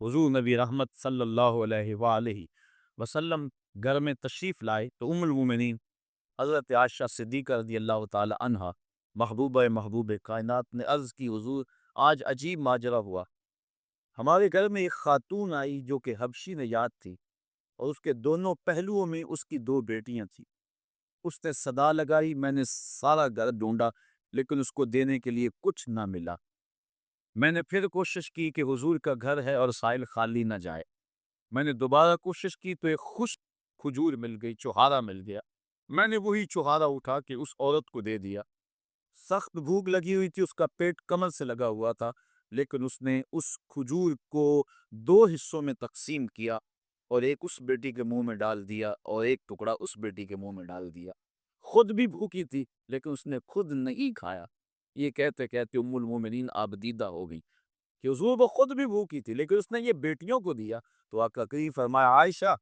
حضور نبی رحمت صلی اللہ علیہ وآلہ وسلم گھر میں تشریف لائے تو ام المومنین حضرت عائشہ صدیقہ رضی اللہ تعالی عنہا محبوب کائنات نے عرض کی، حضور آج عجیب ماجرا ہوا۔ ہمارے گھر میں ایک خاتون آئی جو کہ حبشی نژاد تھی، اور اس کے دونوں پہلوؤں میں اس کی دو بیٹیاں تھیں۔ اس نے صدا لگائی، میں نے سارا گھر ڈھونڈا لیکن اس کو دینے کے لیے کچھ نہ ملا۔ میں نے پھر کوشش کی کہ حضور کا گھر ہے اور سائل خالی نہ جائے۔ میں نے دوبارہ کوشش کی تو ایک خشک کھجور مل گئی، چوہارا مل گیا۔ میں نے وہی چوہارا اٹھا کے اس عورت کو دے دیا۔ سخت بھوک لگی ہوئی تھی، اس کا پیٹ کمر سے لگا ہوا تھا، لیکن اس نے اس کھجور کو دو حصوں میں تقسیم کیا اور ایک اس بیٹی کے منہ میں ڈال دیا اور ایک ٹکڑا اس بیٹی کے منہ میں ڈال دیا۔ خود بھی بھوکی تھی لیکن اس نے خود نہیں کھایا۔ یہ کہتے کہتے ام المومنین آبدیدہ ہو گئی کہ حضور وہ خود بھی بھوکی تھی لیکن اس نے یہ بیٹیوں کو دیا۔ تو آقا کریم فرمایا، عائشہ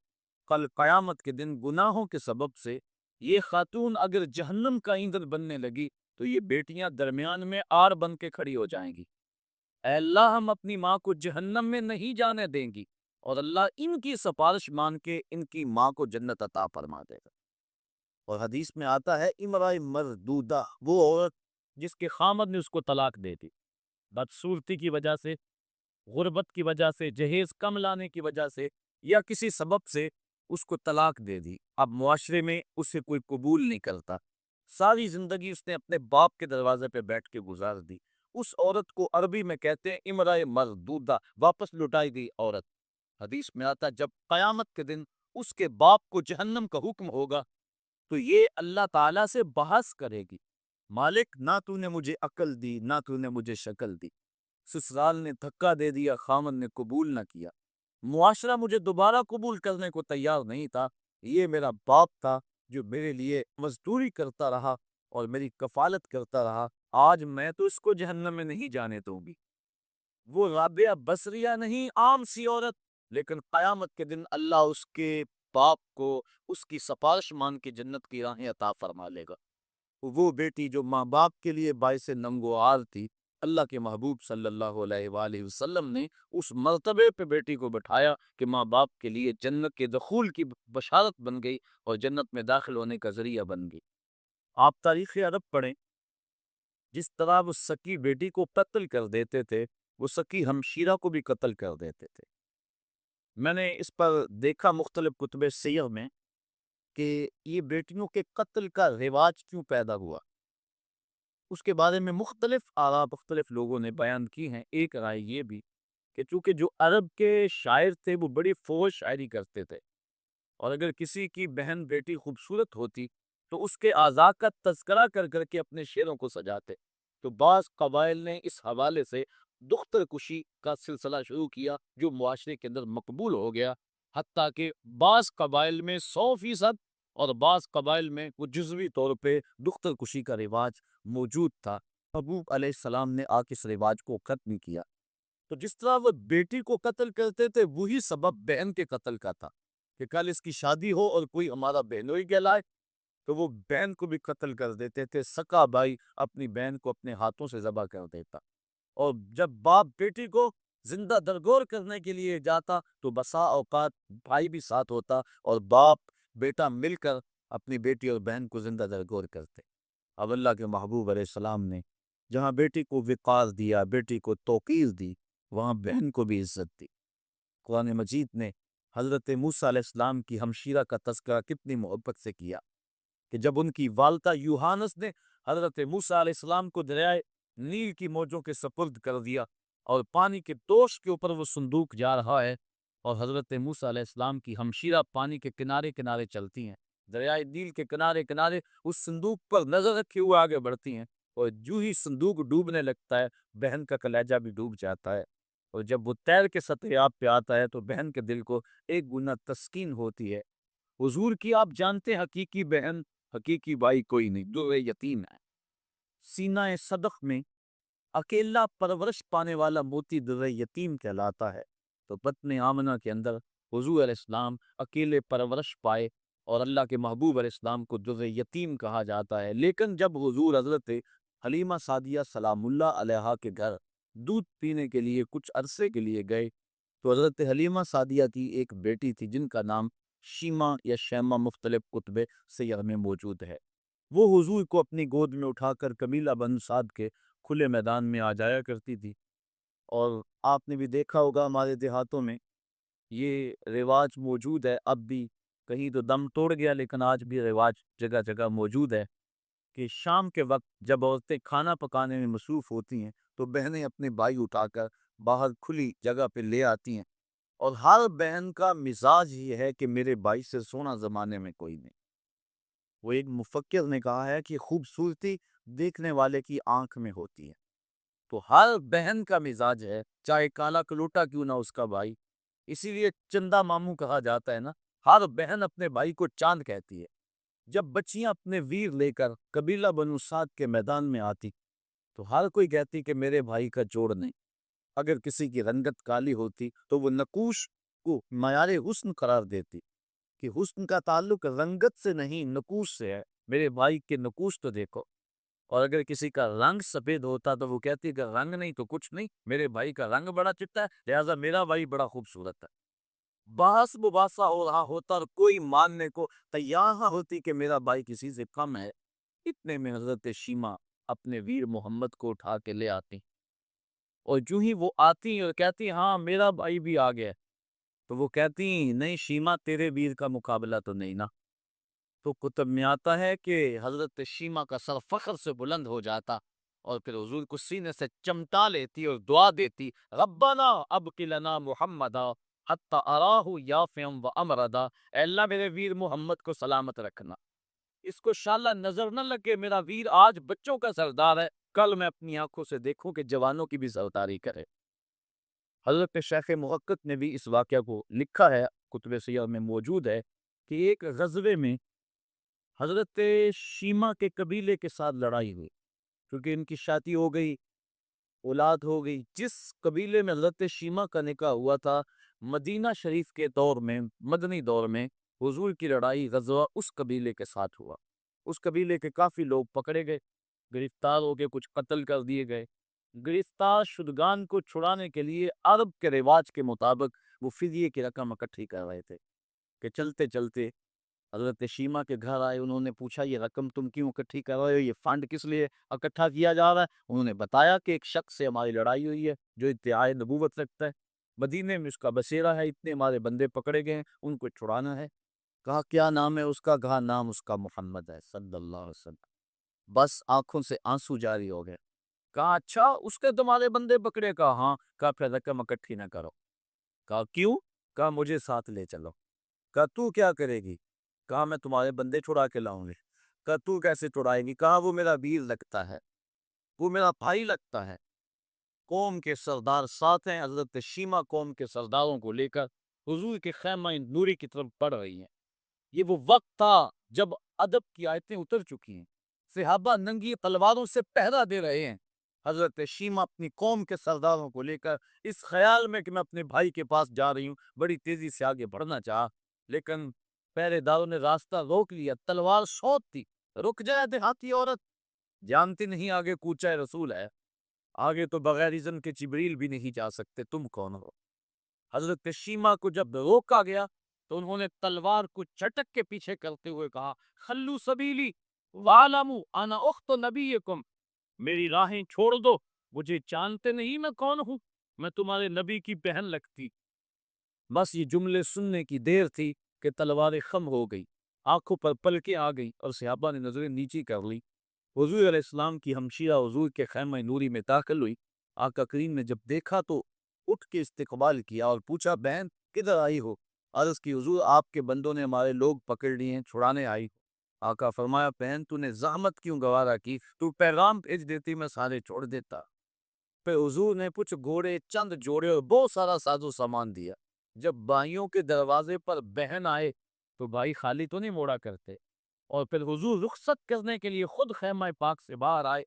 کل قیامت کے دن گناہوں کے سبب سے یہ خاتون اگر جہنم کا ایندھن بننے لگی تو یہ بیٹیاں درمیان میں آڑ بن کے کھڑی ہو جائیں گی۔ اے اللہ، ہم اپنی ماں کو جہنم میں نہیں جانے دیں گی، اور اللہ ان کی سفارش مان کے ان کی ماں کو جنت عطا فرما دے گا۔ اور حدیث میں آتا ہے، امرأہ مردودہ وہ عورت جس کے خامد نے اس کو طلاق دے دی، بدصورتی کی وجہ سے، غربت کی وجہ سے، جہیز کم لانے کی وجہ سے، یا کسی سبب سے اس کو طلاق دے دی۔ اب معاشرے میں اسے کوئی قبول نہیں کرتا، ساری زندگی اس نے اپنے باپ کے دروازے پہ بیٹھ کے گزار دی۔ اس عورت کو عربی میں کہتے ہیں امرأہ مردودہ، واپس لوٹائی گئی عورت۔ حدیث میں آتا جب قیامت کے دن اس کے باپ کو جہنم کا حکم ہوگا تو یہ اللہ تعالیٰ سے بحث کرے گی، مالک نہ تو نے مجھے عقل دی نہ تو نے مجھے شکل دی، سسرال نے دھکا دے دیا، خامن نے قبول نہ کیا، معاشرہ مجھے دوبارہ قبول کرنے کو تیار نہیں تھا، یہ میرا باپ تھا جو میرے لیے مزدوری کرتا رہا اور میری کفالت کرتا رہا، آج میں تو اس کو جہنم میں نہیں جانے دوں گی۔ وہ رابعہ بصریہ نہیں، عام سی عورت، لیکن قیامت کے دن اللہ اس کے باپ کو اس کی سفارش مان کے جنت کی راہیں عطا فرما لے گا۔ وہ بیٹی جو ماں باپ کے لیے باعث ننگ و عار تھی، اللہ کے محبوب صلی اللہ علیہ وآلہ وسلم نے اس مرتبے پہ بیٹی کو بٹھایا کہ ماں باپ کے لیے جنت کے دخول کی بشارت بن گئی اور جنت میں داخل ہونے کا ذریعہ بن گئی۔ آپ تاریخ عرب پڑھیں، جس طرح وہ سکی بیٹی کو قتل کر دیتے تھے، وہ سکی ہمشیرہ کو بھی قتل کر دیتے تھے۔ میں نے اس پر دیکھا مختلف کتب سیر میں کہ یہ بیٹیوں کے قتل کا رواج کیوں پیدا ہوا۔ اس کے بارے میں مختلف آراء مختلف لوگوں نے بیان کی ہیں۔ ایک رائے یہ بھی کہ چونکہ جو عرب کے شاعر تھے وہ بڑی فحش شاعری کرتے تھے، اور اگر کسی کی بہن بیٹی خوبصورت ہوتی تو اس کے اعضاء کا تذکرہ کر کر کے اپنے شعروں کو سجاتے، تو بعض قبائل نے اس حوالے سے دختر کشی کا سلسلہ شروع کیا جو معاشرے کے اندر مقبول ہو گیا، حتیٰ کہ بعض قبائل میں 100% اور بعض قبائل میں وہ جزوی طور پہ دختر کشی کا رواج موجود تھا۔ حبوب علیہ السلام نے آ کے اس رواج کو ختم کیا۔ تو جس طرح وہ بیٹی کو قتل کرتے تھے، وہی سبب بہن کے قتل کا تھا کہ کل اس کی شادی ہو اور کوئی ہمارا بہنوئی کہلائے تو وہ بہن کو بھی قتل کر دیتے تھے۔ سکا بھائی اپنی بہن کو اپنے ہاتھوں سے ذبح کر دیتا، اور جب باپ بیٹی کو زندہ درگور کرنے کے لیے جاتا تو بسا اوقات بھائی بھی ساتھ ہوتا اور باپ بیٹا مل کر اپنی بیٹی اور بہن کو زندہ درگور کرتے۔ اب اللہ کے محبوب علیہ السلام نے جہاں بیٹی کو وقار دیا، بیٹی کو توقیر دی، وہاں بہن کو بھی عزت دی۔ قرآن مجید نے حضرت موسیٰ علیہ السلام کی ہمشیرہ کا تذکرہ کتنی محبت سے کیا کہ جب ان کی والدہ یوحانس نے حضرت موسیٰ علیہ السلام کو دریائے نیل کی موجوں کے سپرد کر دیا، اور پانی کے دوش کے اوپر وہ صندوق جا رہا ہے، اور حضرت موسیٰ علیہ السلام کی ہمشیرہ پانی کے کنارے کنارے چلتی ہیں، دریائے نیل کے کنارے کنارے اس صندوق پر نظر رکھے ہوئے آگے بڑھتی ہیں، اور جو ہی صندوق ڈوبنے لگتا ہے بہن کا کلیجہ بھی ڈوب جاتا ہے، اور جب وہ تیر کے سطح آب پہ آتا ہے تو بہن کے دل کو ایک گنا تسکین ہوتی ہے۔ حضور کی آپ جانتے حقیقی بہن حقیقی بھائی کوئی نہیں، دو یتیم ہے۔ سینہ صدق میں اکیلا پرورش پانے والا موتی در یتیم کہلاتا ہے، تو بطن آمنہ کے اندر حضور علیہ السلام اکیلے پرورش پائے اور اللہ کے محبوب علیہ السلام کو در یتیم کہا جاتا ہے۔ لیکن جب حضور حضرت حلیمہ سعدیہ سلام اللہ علیہا کے گھر دودھ پینے کے لیے کچھ عرصے کے لیے گئے تو حضرت حلیمہ سعدیہ کی ایک بیٹی تھی جن کا نام شیمہ یا شیمہ مختلف کتب سیر میں موجود ہے۔ وہ حضور کو اپنی گود میں اٹھا کر قبیلہ بنو سعد کے کھلے میدان میں آ جایا کرتی تھی، اور آپ نے بھی دیکھا ہوگا ہمارے دیہاتوں میں یہ رواج موجود ہے اب بھی، کہیں تو دم توڑ گیا لیکن آج بھی رواج جگہ جگہ موجود ہے کہ شام کے وقت جب عورتیں کھانا پکانے میں مصروف ہوتی ہیں تو بہنیں اپنے بھائی اٹھا کر باہر کھلی جگہ پہ لے آتی ہیں، اور ہر بہن کا مزاج یہ ہے کہ میرے بھائی سے سونا زمانے میں کوئی نہیں۔ وہ ایک مفکر نے کہا ہے کہ خوبصورتی دیکھنے والے کی آنکھ میں ہوتی ہے، تو ہر بہن کا مزاج ہے چاہے کالا کلوٹا کیوں نہ اس کا بھائی، اسی لیے چندہ ماموں کہا جاتا ہے نا، ہر بہن اپنے بھائی کو چاند کہتی ہے۔ جب بچیاں اپنے ویر لے کر قبیلہ بنو سعد کے میدان میں آتی تو ہر کوئی کہتی کہ میرے بھائی کا جوڑ نہیں۔ اگر کسی کی رنگت کالی ہوتی تو وہ نقوش کو معیار حسن قرار دیتی کہ حسن کا تعلق رنگت سے نہیں نقوش سے ہے، میرے بھائی کے نقوش تو دیکھو۔ اور اگر کسی کا رنگ سفید ہوتا تو وہ کہتی کہ رنگ نہیں تو کچھ نہیں، میرے بھائی کا رنگ بڑا چٹا ہے لہٰذا میرا بھائی بڑا خوبصورت ہے۔ بحث مباحثہ ہو رہا ہوتا اور کوئی ماننے کو تیار نہ ہوتی کہ میرا بھائی کسی سے کم ہے، اتنے میں حضرت شیمہ اپنے ویر محمد کو اٹھا کے لے آتی، اور جو ہی وہ آتی اور کہتی ہاں میرا بھائی بھی آ گیا، تو وہ کہتی نہیں شیمہ تیرے ویر کا مقابلہ تو نہیں نا۔ تو کتب میں آتا ہے کہ حضرت شیمہ کا سر فخر سے بلند ہو جاتا اور پھر حضور کو سینے سے چمٹا لیتی اور دعا دیتی، ربنا ابقی لنا محمدا حتی اراہ یافعا و امردا، اے اللہ میرے ویر محمد کو سلامت رکھنا، اس کو شاءاللہ نظر نہ لگے میرا ویر آج بچوں کا سردار ہے، کل میں اپنی آنکھوں سے دیکھوں کہ جوانوں کی بھی سرداری کرے۔ حضرت شیخ محقق نے بھی اس واقعہ کو لکھا ہے، کتب سیر میں موجود ہے کہ ایک غزوے میں حضرت شیمہ کے قبیلے کے ساتھ لڑائی ہوئی، کیونکہ ان کی شادی ہو گئی، اولاد ہو گئی۔ جس قبیلے میں حضرت شیمہ کا نکاح ہوا تھا مدینہ شریف کے دور میں، مدنی دور میں حضور کی لڑائی غزوہ اس قبیلے کے ساتھ ہوا۔ اس قبیلے کے کافی لوگ پکڑے گئے، گرفتار ہو کے کچھ قتل کر دیے گئے۔ گرفتار شدگان کو چھڑانے کے لیے عرب کے رواج کے مطابق وہ فدیے کی رقم اکٹھی کر رہے تھے کہ چلتے چلتے حضرت شیمہ کے گھر آئے، انہوں نے پوچھا یہ رقم تم کیوں اکٹھی کر رہے ہو، یہ فنڈ کس لیے اکٹھا کیا جا رہا ہے؟ انہوں نے بتایا کہ ایک شخص سے ہماری لڑائی ہوئی ہے جو ادعائے نبوت رکھتا ہے، مدینے میں اس کا بسیرا ہے، اتنے ہمارے بندے پکڑے گئے ہیں، ان کو چھڑانا ہے۔ کہا کیا نام ہے اس کا؟ کہا نام اس کا محمد ہے صلی اللہ علیہ وسلم۔ بس آنکھوں سے آنسو جاری ہو گئے۔ کہا اچھا اس کے تمہارے بندے پکڑے؟ کہا ہاں۔ کہا پھر رقم اکٹھی نہ کرو۔ کہا کیوں؟ کہا مجھے ساتھ لے چلو۔ کہا تو کیا کرے گی؟ کہا میں تمہارے بندے چھڑا کے لاؤں گی۔ کہا تو کیسے چھڑائے گی؟ کہا وہ میرا ویر لگتا ہے، وہ میرا بھائی لگتا ہے۔ قوم کے سردار ساتھ ہیں، حضرت شیمہ قوم کے سرداروں کو لے کر حضور کے خیمہ نوری کی طرف بڑھ رہی ہیں۔ یہ وہ وقت تھا جب ادب کی آیتیں اتر چکی ہیں، صحابہ ننگی تلواروں سے پہرا دے رہے ہیں۔ حضرت شیمہ اپنی قوم کے سرداروں کو لے کر اس خیال میں کہ میں اپنے بھائی کے پاس جا رہی ہوں بڑی تیزی سے آگے بڑھنا چاہا، لیکن پہرے داروں نے راستہ روک لیا، تلوار شوت تھی۔ رک جائے دیہاتی عورت، جانتی نہیں آگے کوچہ رسول ہے، آگے تو بغیر اذن کے جبریل بھی نہیں جا سکتے، تم کون ہو؟ حضرت شیمہ کو جب روکا گیا تو انہوں نے تلوار کو چٹک کے پیچھے کرتے ہوئے کہا خلو سبیلی وعلموا انا اخت نبیکم، میری راہیں چھوڑ دو، مجھے جانتے نہیں میں کون ہوں، میں تمہارے نبی کی بہن لگتی۔ بس یہ جملے سننے کی دیر تھی کہ تلواریں خم ہو گئی، آنکھوں پر پلکیں آ گئی اور صحابہ نے نظریں نیچی کر لی۔ حضور علیہ السلام کی ہمشیرہ حضور کے خیمہ نوری میں داخل ہوئی۔ آقا کریم نے جب دیکھا تو اٹھ کے استقبال کیا اور پوچھا بہن کدھر آئی ہو؟ عرض کی حضور آپ کے بندوں نے ہمارے لوگ پکڑ لیے ہیں، چھڑانے آئی ہو۔ آقا فرمایا بہن تو نے زحمت کیوں گوارا کی، تو پیغام بھیج دیتی میں سارے چھوڑ دیتا۔ پھر حضور نے کچھ گھوڑے، چند جوڑے اور بہت سارا ساز و سامان دیا۔ جب بھائیوں کے دروازے پر بہن آئے تو بھائی خالی تو نہیں موڑا کرتے، اور پھر حضور رخصت کرنے کے لیے خود خیمہ پاک سے باہر آئے۔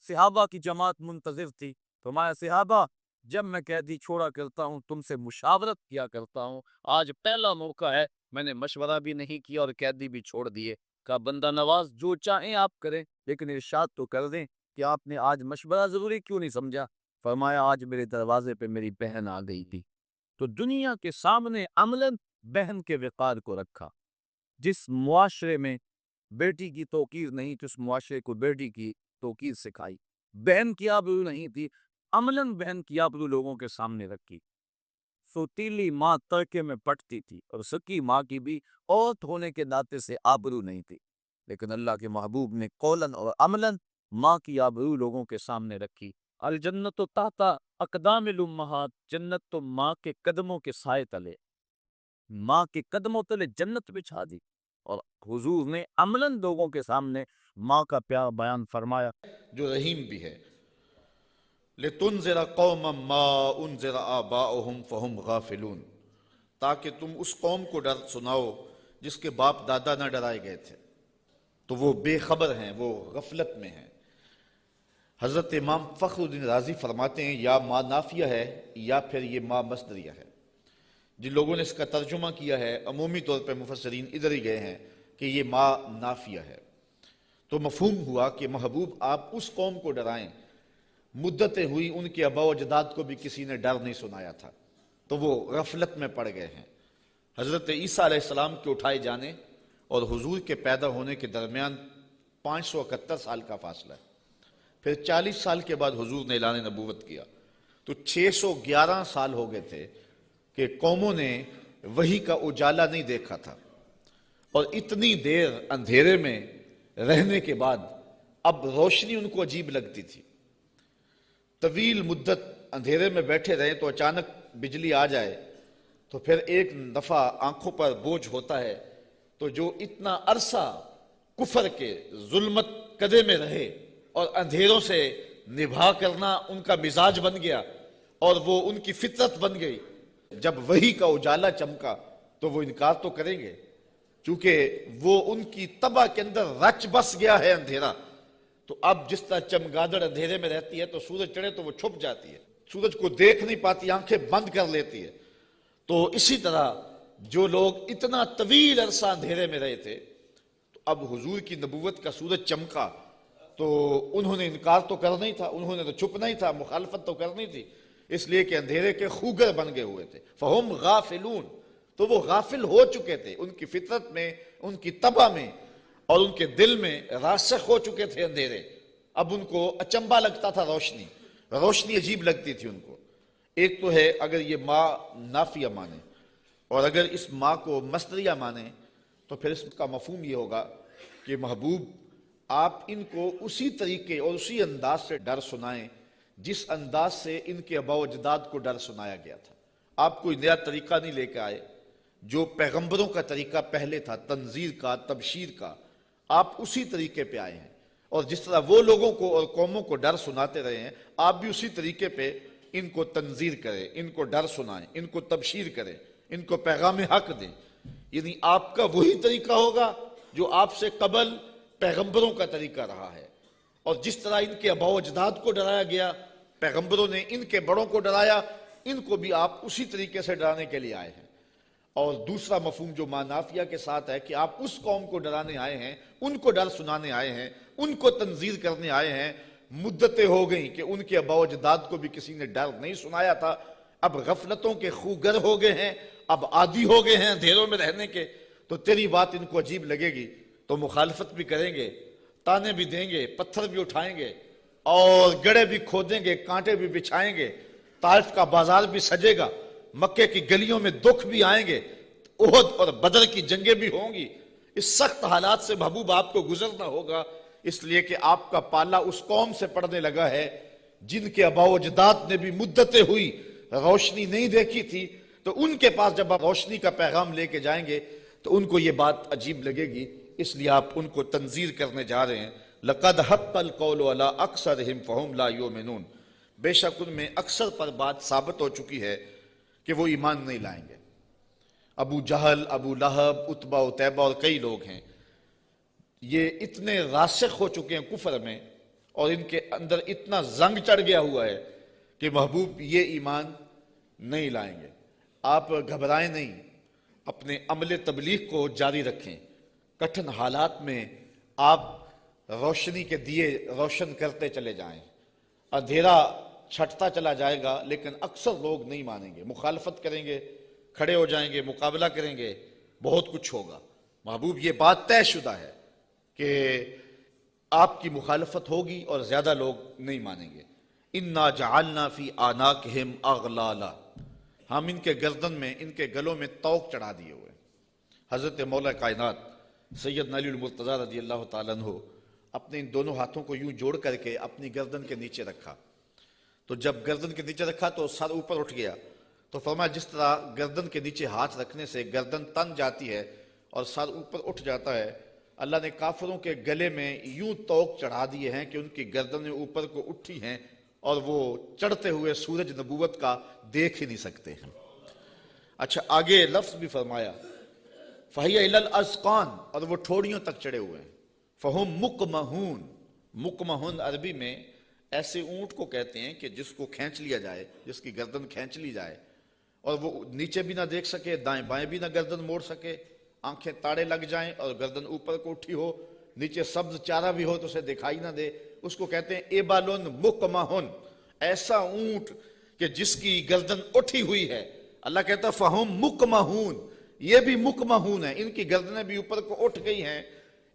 صحابہ کی جماعت منتظر تھی۔ فرمایا صحابہ جب میں قیدی چھوڑا کرتا ہوں تم سے مشاورت کیا کرتا ہوں، آج پہلا موقع ہے، میں نے مشورہ بھی نہیں کیا اور قیدی بھی چھوڑ دیے۔ کہا بندہ نواز جو چاہیں آپ کریں، لیکن ارشاد تو کر دیں کہ آپ نے آج مشورہ ضروری کیوں نہیں سمجھا؟ فرمایا آج میرے دروازے پہ میری بہن آ گئی تھی، تو دنیا کے سامنے عملاً بہن کے وقار کو رکھا۔ جس معاشرے میں بیٹی کی توقیر نہیں تھی، اس معاشرے کو بیٹی کی توقیر سکھائی۔ بہن کی آبرو نہیں تھی، عملاً بہن کی آبرو لوگوں کے سامنے رکھی۔ سوتیلی ماں تڑکے میں پٹتی تھی، اور سکی ماں کی بھی عورت ہونے کے ناطے سے آبرو نہیں تھی، لیکن اللہ کے محبوب نے قولاً اور عملاً ماں کی آبرو لوگوں کے سامنے رکھی۔ الجنت تحت اقدام الامہات، جنت تو ماں کے قدموں کے سائے تلے، ماں کے قدموں تلے جنت بچھا دی۔ اور حضور نے عملاً لوگوں کے سامنے ماں کا پیار بیان فرمایا، جو رحیم بھی ہے۔ لِتُنذِرَ قَوْمًا مَا أُنذِرَ آبَاؤُهُمْ فَهُمْ غَافِلُونَ، تاکہ تم اس قوم کو ڈر سناؤ جس کے باپ دادا نہ ڈرائے گئے تھے، تو وہ بے خبر ہیں، وہ غفلت میں ہیں۔ حضرت امام فخر الدین رازی فرماتے ہیں یا ما نافیہ ہے یا پھر یہ ما مصدریہ ہے۔ جن لوگوں نے اس کا ترجمہ کیا ہے عمومی طور پہ مفسرین ادھر ہی گئے ہیں کہ یہ ما نافیہ ہے، تو مفہوم ہوا کہ محبوب آپ اس قوم کو ڈرائیں، مدتیں ہوئی ان کے آباء و اجداد کو بھی کسی نے ڈر نہیں سنایا تھا، تو وہ غفلت میں پڑ گئے ہیں۔ حضرت عیسیٰ علیہ السلام کے اٹھائے جانے اور حضور کے پیدا ہونے کے درمیان 571 سال کا فاصلہ ہے، پھر 40 سال کے بعد حضور نے اعلان نبوت کیا، تو 611 سال ہو گئے تھے کہ قوموں نے وحی کا اجالا نہیں دیکھا تھا، اور اتنی دیر اندھیرے میں رہنے کے بعد اب روشنی ان کو عجیب لگتی تھی۔ طویل مدت اندھیرے میں بیٹھے رہیں تو اچانک بجلی آ جائے تو پھر ایک دفعہ آنکھوں پر بوجھ ہوتا ہے، تو جو اتنا عرصہ کفر کے ظلمت قدے میں رہے اور اندھیروں سے نبھا کرنا ان کا مزاج بن گیا اور وہ ان کی فطرت بن گئی، جب وحی کا اجالا چمکا تو وہ انکار تو کریں گے، چونکہ وہ ان کی طبع کے اندر رچ بس گیا ہے اندھیرا۔ تو اب جس طرح چمگادڑ اندھیرے میں رہتی ہے تو سورج چڑھے تو وہ چھپ جاتی ہے، سورج کو دیکھ نہیں پاتی، آنکھیں بند کر لیتی ہے، تو اسی طرح جو لوگ اتنا طویل عرصہ اندھیرے میں رہے تھے، تو اب حضور کی نبوت کا سورج چمکا تو انہوں نے انکار تو کرنا ہی تھا، انہوں نے تو چھپنا ہی تھا، مخالفت تو کرنی تھی، اس لیے کہ اندھیرے کے خوگر بن گئے ہوئے تھے۔ فَهُمْ غَافِلُونَ، تو وہ غافل ہو چکے تھے، ان کی فطرت میں، ان کی طبع میں اور ان کے دل میں راسخ ہو چکے تھے اندھیرے۔ اب ان کو اچنبا لگتا تھا روشنی، روشنی عجیب لگتی تھی ان کو۔ ایک تو ہے اگر یہ ما نافیہ مانے، اور اگر اس ما کو مصدریہ مانے تو پھر اس کا مفہوم یہ ہوگا کہ محبوب آپ ان کو اسی طریقے اور اسی انداز سے ڈر سنائیں جس انداز سے ان کے آباء و اجداد کو ڈر سنایا گیا تھا۔ آپ کوئی نیا طریقہ نہیں لے کے آئے، جو پیغمبروں کا طریقہ پہلے تھا، تنذیر کا، تبشیر کا، آپ اسی طریقے پہ آئے ہیں، اور جس طرح وہ لوگوں کو اور قوموں کو ڈر سناتے رہے ہیں، آپ بھی اسی طریقے پہ ان کو تنذیر کریں، ان کو ڈر سنائیں، ان کو تبشیر کریں، ان کو پیغام حق دیں۔ یعنی آپ کا وہی طریقہ ہوگا جو آپ سے قبل پیغمبروں کا طریقہ رہا ہے، اور جس طرح ان کے آباء و اجداد کو ڈرایا گیا، پیغمبروں نے ان کے بڑوں کو ڈرایا، ان کو بھی آپ اسی طریقے سے ڈرانے کے لیے آئے ہیں۔ اور دوسرا مفہوم جو ما نافیہ کے ساتھ ہے کہ آپ اس قوم کو ڈرانے آئے ہیں، ان کو ڈر سنانے آئے ہیں، ان کو تنذیر کرنے آئے ہیں۔ مدتیں ہو گئیں کہ ان کے آباء و اجداد کو بھی کسی نے ڈر نہیں سنایا تھا، اب غفلتوں کے خوگر ہو گئے ہیں، اب عادی ہو گئے ہیں اندھیروں میں رہنے کے، تو تیری بات ان کو عجیب لگے گی تو مخالفت بھی کریں گے، تانے بھی دیں گے، پتھر بھی اٹھائیں گے، اور گڑھے بھی کھودیں گے، کانٹے بھی بچھائیں گے، طائف کا بازار بھی سجے گا، مکے کی گلیوں میں دکھ بھی آئیں گے، احد اور بدر کی جنگیں بھی ہوں گی۔ اس سخت حالات سے محبوب آپ کو گزرنا ہوگا، اس لیے کہ آپ کا پالا اس قوم سے پڑنے لگا ہے جن کے آباء و اجداد نے بھی مدتیں ہوئی روشنی نہیں دیکھی تھی، تو ان کے پاس جب آپ روشنی کا پیغام لے کے جائیں گے تو ان کو یہ بات عجیب لگے گی، اس لیے آپ ان کو تنذیر کرنے جا رہے ہیں۔ لَقَدْ حَقَّ الْقَوْلُ عَلَىٰ أَكْثَرِهِمْ فَهُمْ لَا يُؤْمِنُونَ، بے شک ان میں اکثر پر بات ثابت ہو چکی ہے کہ وہ ایمان نہیں لائیں گے۔ ابو جہل، ابو لہب، عتبہ عتیبہ اور کئی لوگ ہیں، یہ اتنے راسخ ہو چکے ہیں کفر میں، اور ان کے اندر اتنا زنگ چڑھ گیا ہوا ہے کہ محبوب یہ ایمان نہیں لائیں گے۔ آپ گھبرائیں نہیں، اپنے عمل تبلیغ کو جاری رکھیں، کٹھن حالات میں آپ روشنی کے دیے روشن کرتے چلے جائیں، اندھیرا چھٹتا چلا جائے گا، لیکن اکثر لوگ نہیں مانیں گے، مخالفت کریں گے، کھڑے ہو جائیں گے، مقابلہ کریں گے، بہت کچھ ہوگا۔ محبوب یہ بات طے شدہ ہے کہ آپ کی مخالفت ہوگی اور زیادہ لوگ نہیں مانیں گے۔ اِنَّا جَعَلْنَا فِي أَعْنَاقِهِمْ أَغْلَالًا، ہم ان کے گردن میں، ان کے گلوں میں طوق چڑھا دیے ہوئے۔ حضرت مولا کائنات سیدنا علی المرتضیٰ رضی اللہ تعالیٰ عنہ اپنے ان دونوں ہاتھوں کو یوں جوڑ کر کے اپنی گردن کے نیچے رکھا، تو جب گردن کے نیچے رکھا تو سر اوپر اٹھ گیا، تو فرمایا جس طرح گردن کے نیچے ہاتھ رکھنے سے گردن تن جاتی ہے اور سر اوپر اٹھ جاتا ہے، اللہ نے کافروں کے گلے میں یوں طوق چڑھا دیے ہیں کہ ان کی گردنیں اوپر کو اٹھی ہیں اور وہ چڑھتے ہوئے سورج نبوت کا دیکھ ہی نہیں سکتے ہیں۔ اچھا آگے لفظ بھی فرمایا فَهِيَ إِلَى الْأَذْقَانِ، اور وہ ٹھوڑیوں تک چڑھے ہوئے ہیں۔ فَهُمْ مُقْمَحُونَ، مقمحون عربی میں ایسے اونٹ کو کہتے ہیں کہ جس کو کھینچ لیا جائے، جس کی گردن کھینچ لی جائے اور وہ نیچے بھی نہ دیکھ سکے، دائیں بائیں بھی نہ گردن موڑ سکے، آنکھیں تاڑے لگ جائیں اور گردن اوپر کو اٹھی ہو، نیچے سبز چارہ بھی ہو تو اسے دکھائی نہ دے، اس کو کہتے ہیں ایبالن مقمحون، ایسا اونٹ کہ جس کی گردن اٹھی ہوئی ہے۔ اللہ کہتا ہے فہم مقمحون، یہ بھی مقمحون ہیں، ان کی گردنیں بھی اوپر کو اٹھ گئی ہیں،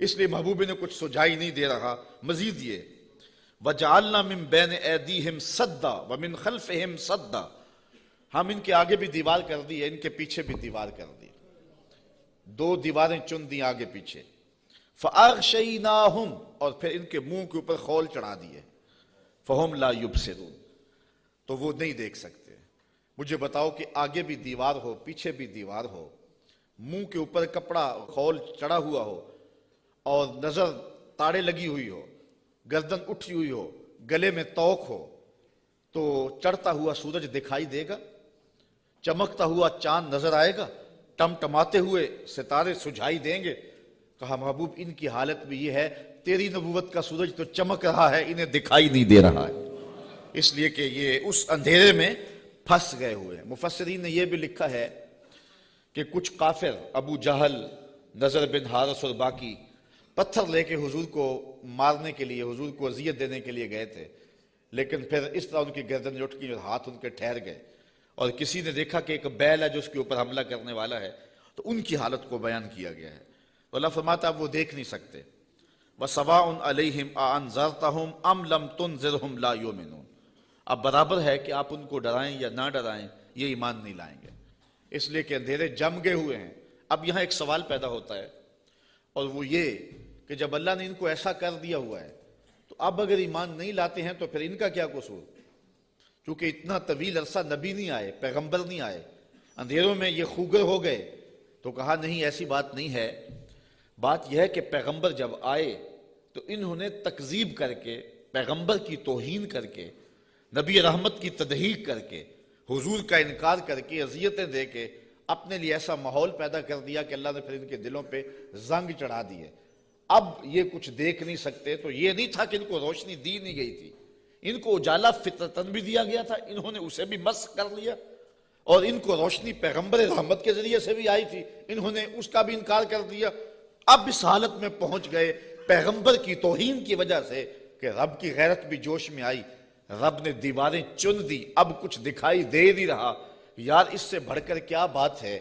اس لیے محبوب نے کچھ سجائی نہیں دے رہا۔ مزید یہ وَجَعَلْنَا مِن بَيْنِ أَيْدِيهِمْ سَدًّا وَمِن خَلْفِهِمْ سَدًّا، ہم ان کے آگے بھی دیوار کر دی ہے، ان کے پیچھے بھی دیوار کر دی، دو دیواریں چن دی آگے پیچھے۔ فَأَغْشَيْنَاهُمْ، اور پھر ان کے منہ کے اوپر خول چڑھا دیے، فَهُمْ لَا يُبْصِرُونَ، تو وہ نہیں دیکھ سکتے۔ مجھے بتاؤ کہ آگے بھی دیوار ہو، پیچھے بھی دیوار ہو، منہ کے اوپر کپڑا خول چڑھا ہوا ہو اور نظر تاڑے لگی ہوئی ہو، گردن اٹھی ہوئی ہو، گلے میں طوق ہو، تو چڑھتا ہوا سورج دکھائی دے گا؟ چمکتا ہوا چاند نظر آئے گا؟ ٹمٹماتے ہوئے ستارے سجھائی دیں گے؟ کہا محبوب ان کی حالت بھی یہ ہے، تیری نبوت کا سورج تو چمک رہا ہے، انہیں دکھائی نہیں دے رہا ہے، اس لیے کہ یہ اس اندھیرے میں پھنس گئے ہوئے ہیں۔ مفسرین نے یہ بھی لکھا ہے کہ کچھ کافر ابو جہل، نضر بن حارث اور باقی پتھر لے کے حضور کو مارنے کے لیے، حضور کو اذیت دینے کے لیے گئے تھے، لیکن پھر اس طرح ان کی گردن اٹھ گئی اور ہاتھ ان کے ٹھہر گئے، اور کسی نے دیکھا کہ ایک بیل ہے جو اس کے اوپر حملہ کرنے والا ہے، تو ان کی حالت کو بیان کیا گیا ہے۔ تو اللہ فرماتا اب وہ دیکھ نہیں سکتے۔ وَسَوَاءٌ عَلَيْهِمْ أَأَنذَرْتَهُمْ أَمْ لَمْ تُنذِرْهُمْ لَا يُؤْمِنُونَ، اب برابر ہے کہ آپ ان کو ڈرائیں یا نہ ڈرائیں، یہ ایمان نہیں لائیں گے، اس لیے کہ اندھیرے جم گئے ہوئے ہیں۔ اب یہاں ایک سوال پیدا ہوتا ہے، اور وہ یہ کہ جب اللہ نے ان کو ایسا کر دیا ہوا ہے تو اب اگر ایمان نہیں لاتے ہیں تو پھر ان کا کیا قصور؟ کیونکہ اتنا طویل عرصہ نبی نہیں آئے، پیغمبر نہیں آئے، اندھیروں میں یہ خوگر ہو گئے، تو کہا نہیں ایسی بات نہیں ہے، بات یہ ہے کہ پیغمبر جب آئے تو انہوں نے تکذیب کر کے، پیغمبر کی توہین کر کے، نبی رحمت کی تضحیق کر کے، حضور کا انکار کر کے، اذیتیں دے کے اپنے لیے ایسا ماحول پیدا کر دیا کہ اللہ نے پھر ان کے دلوں پہ زنگ چڑھا دیے۔ اب یہ کچھ دیکھ نہیں سکتے، تو یہ نہیں تھا کہ ان کو روشنی دی نہیں گئی تھی، ان کو اجالا فطرتاً بھی دیا گیا تھا، انہوں نے اسے بھی مسخ کر لیا، اور ان کو روشنی پیغمبر رحمت کے ذریعے سے بھی آئی تھی، انہوں نے اس کا بھی انکار کر دیا۔ اب اس حالت میں پہنچ گئے پیغمبر کی توہین کی وجہ سے کہ رب کی غیرت بھی جوش میں آئی، رب نے دیواریں چن دی، اب کچھ دکھائی دے نہیں رہا۔ یار اس سے بڑھ کر کیا بات ہے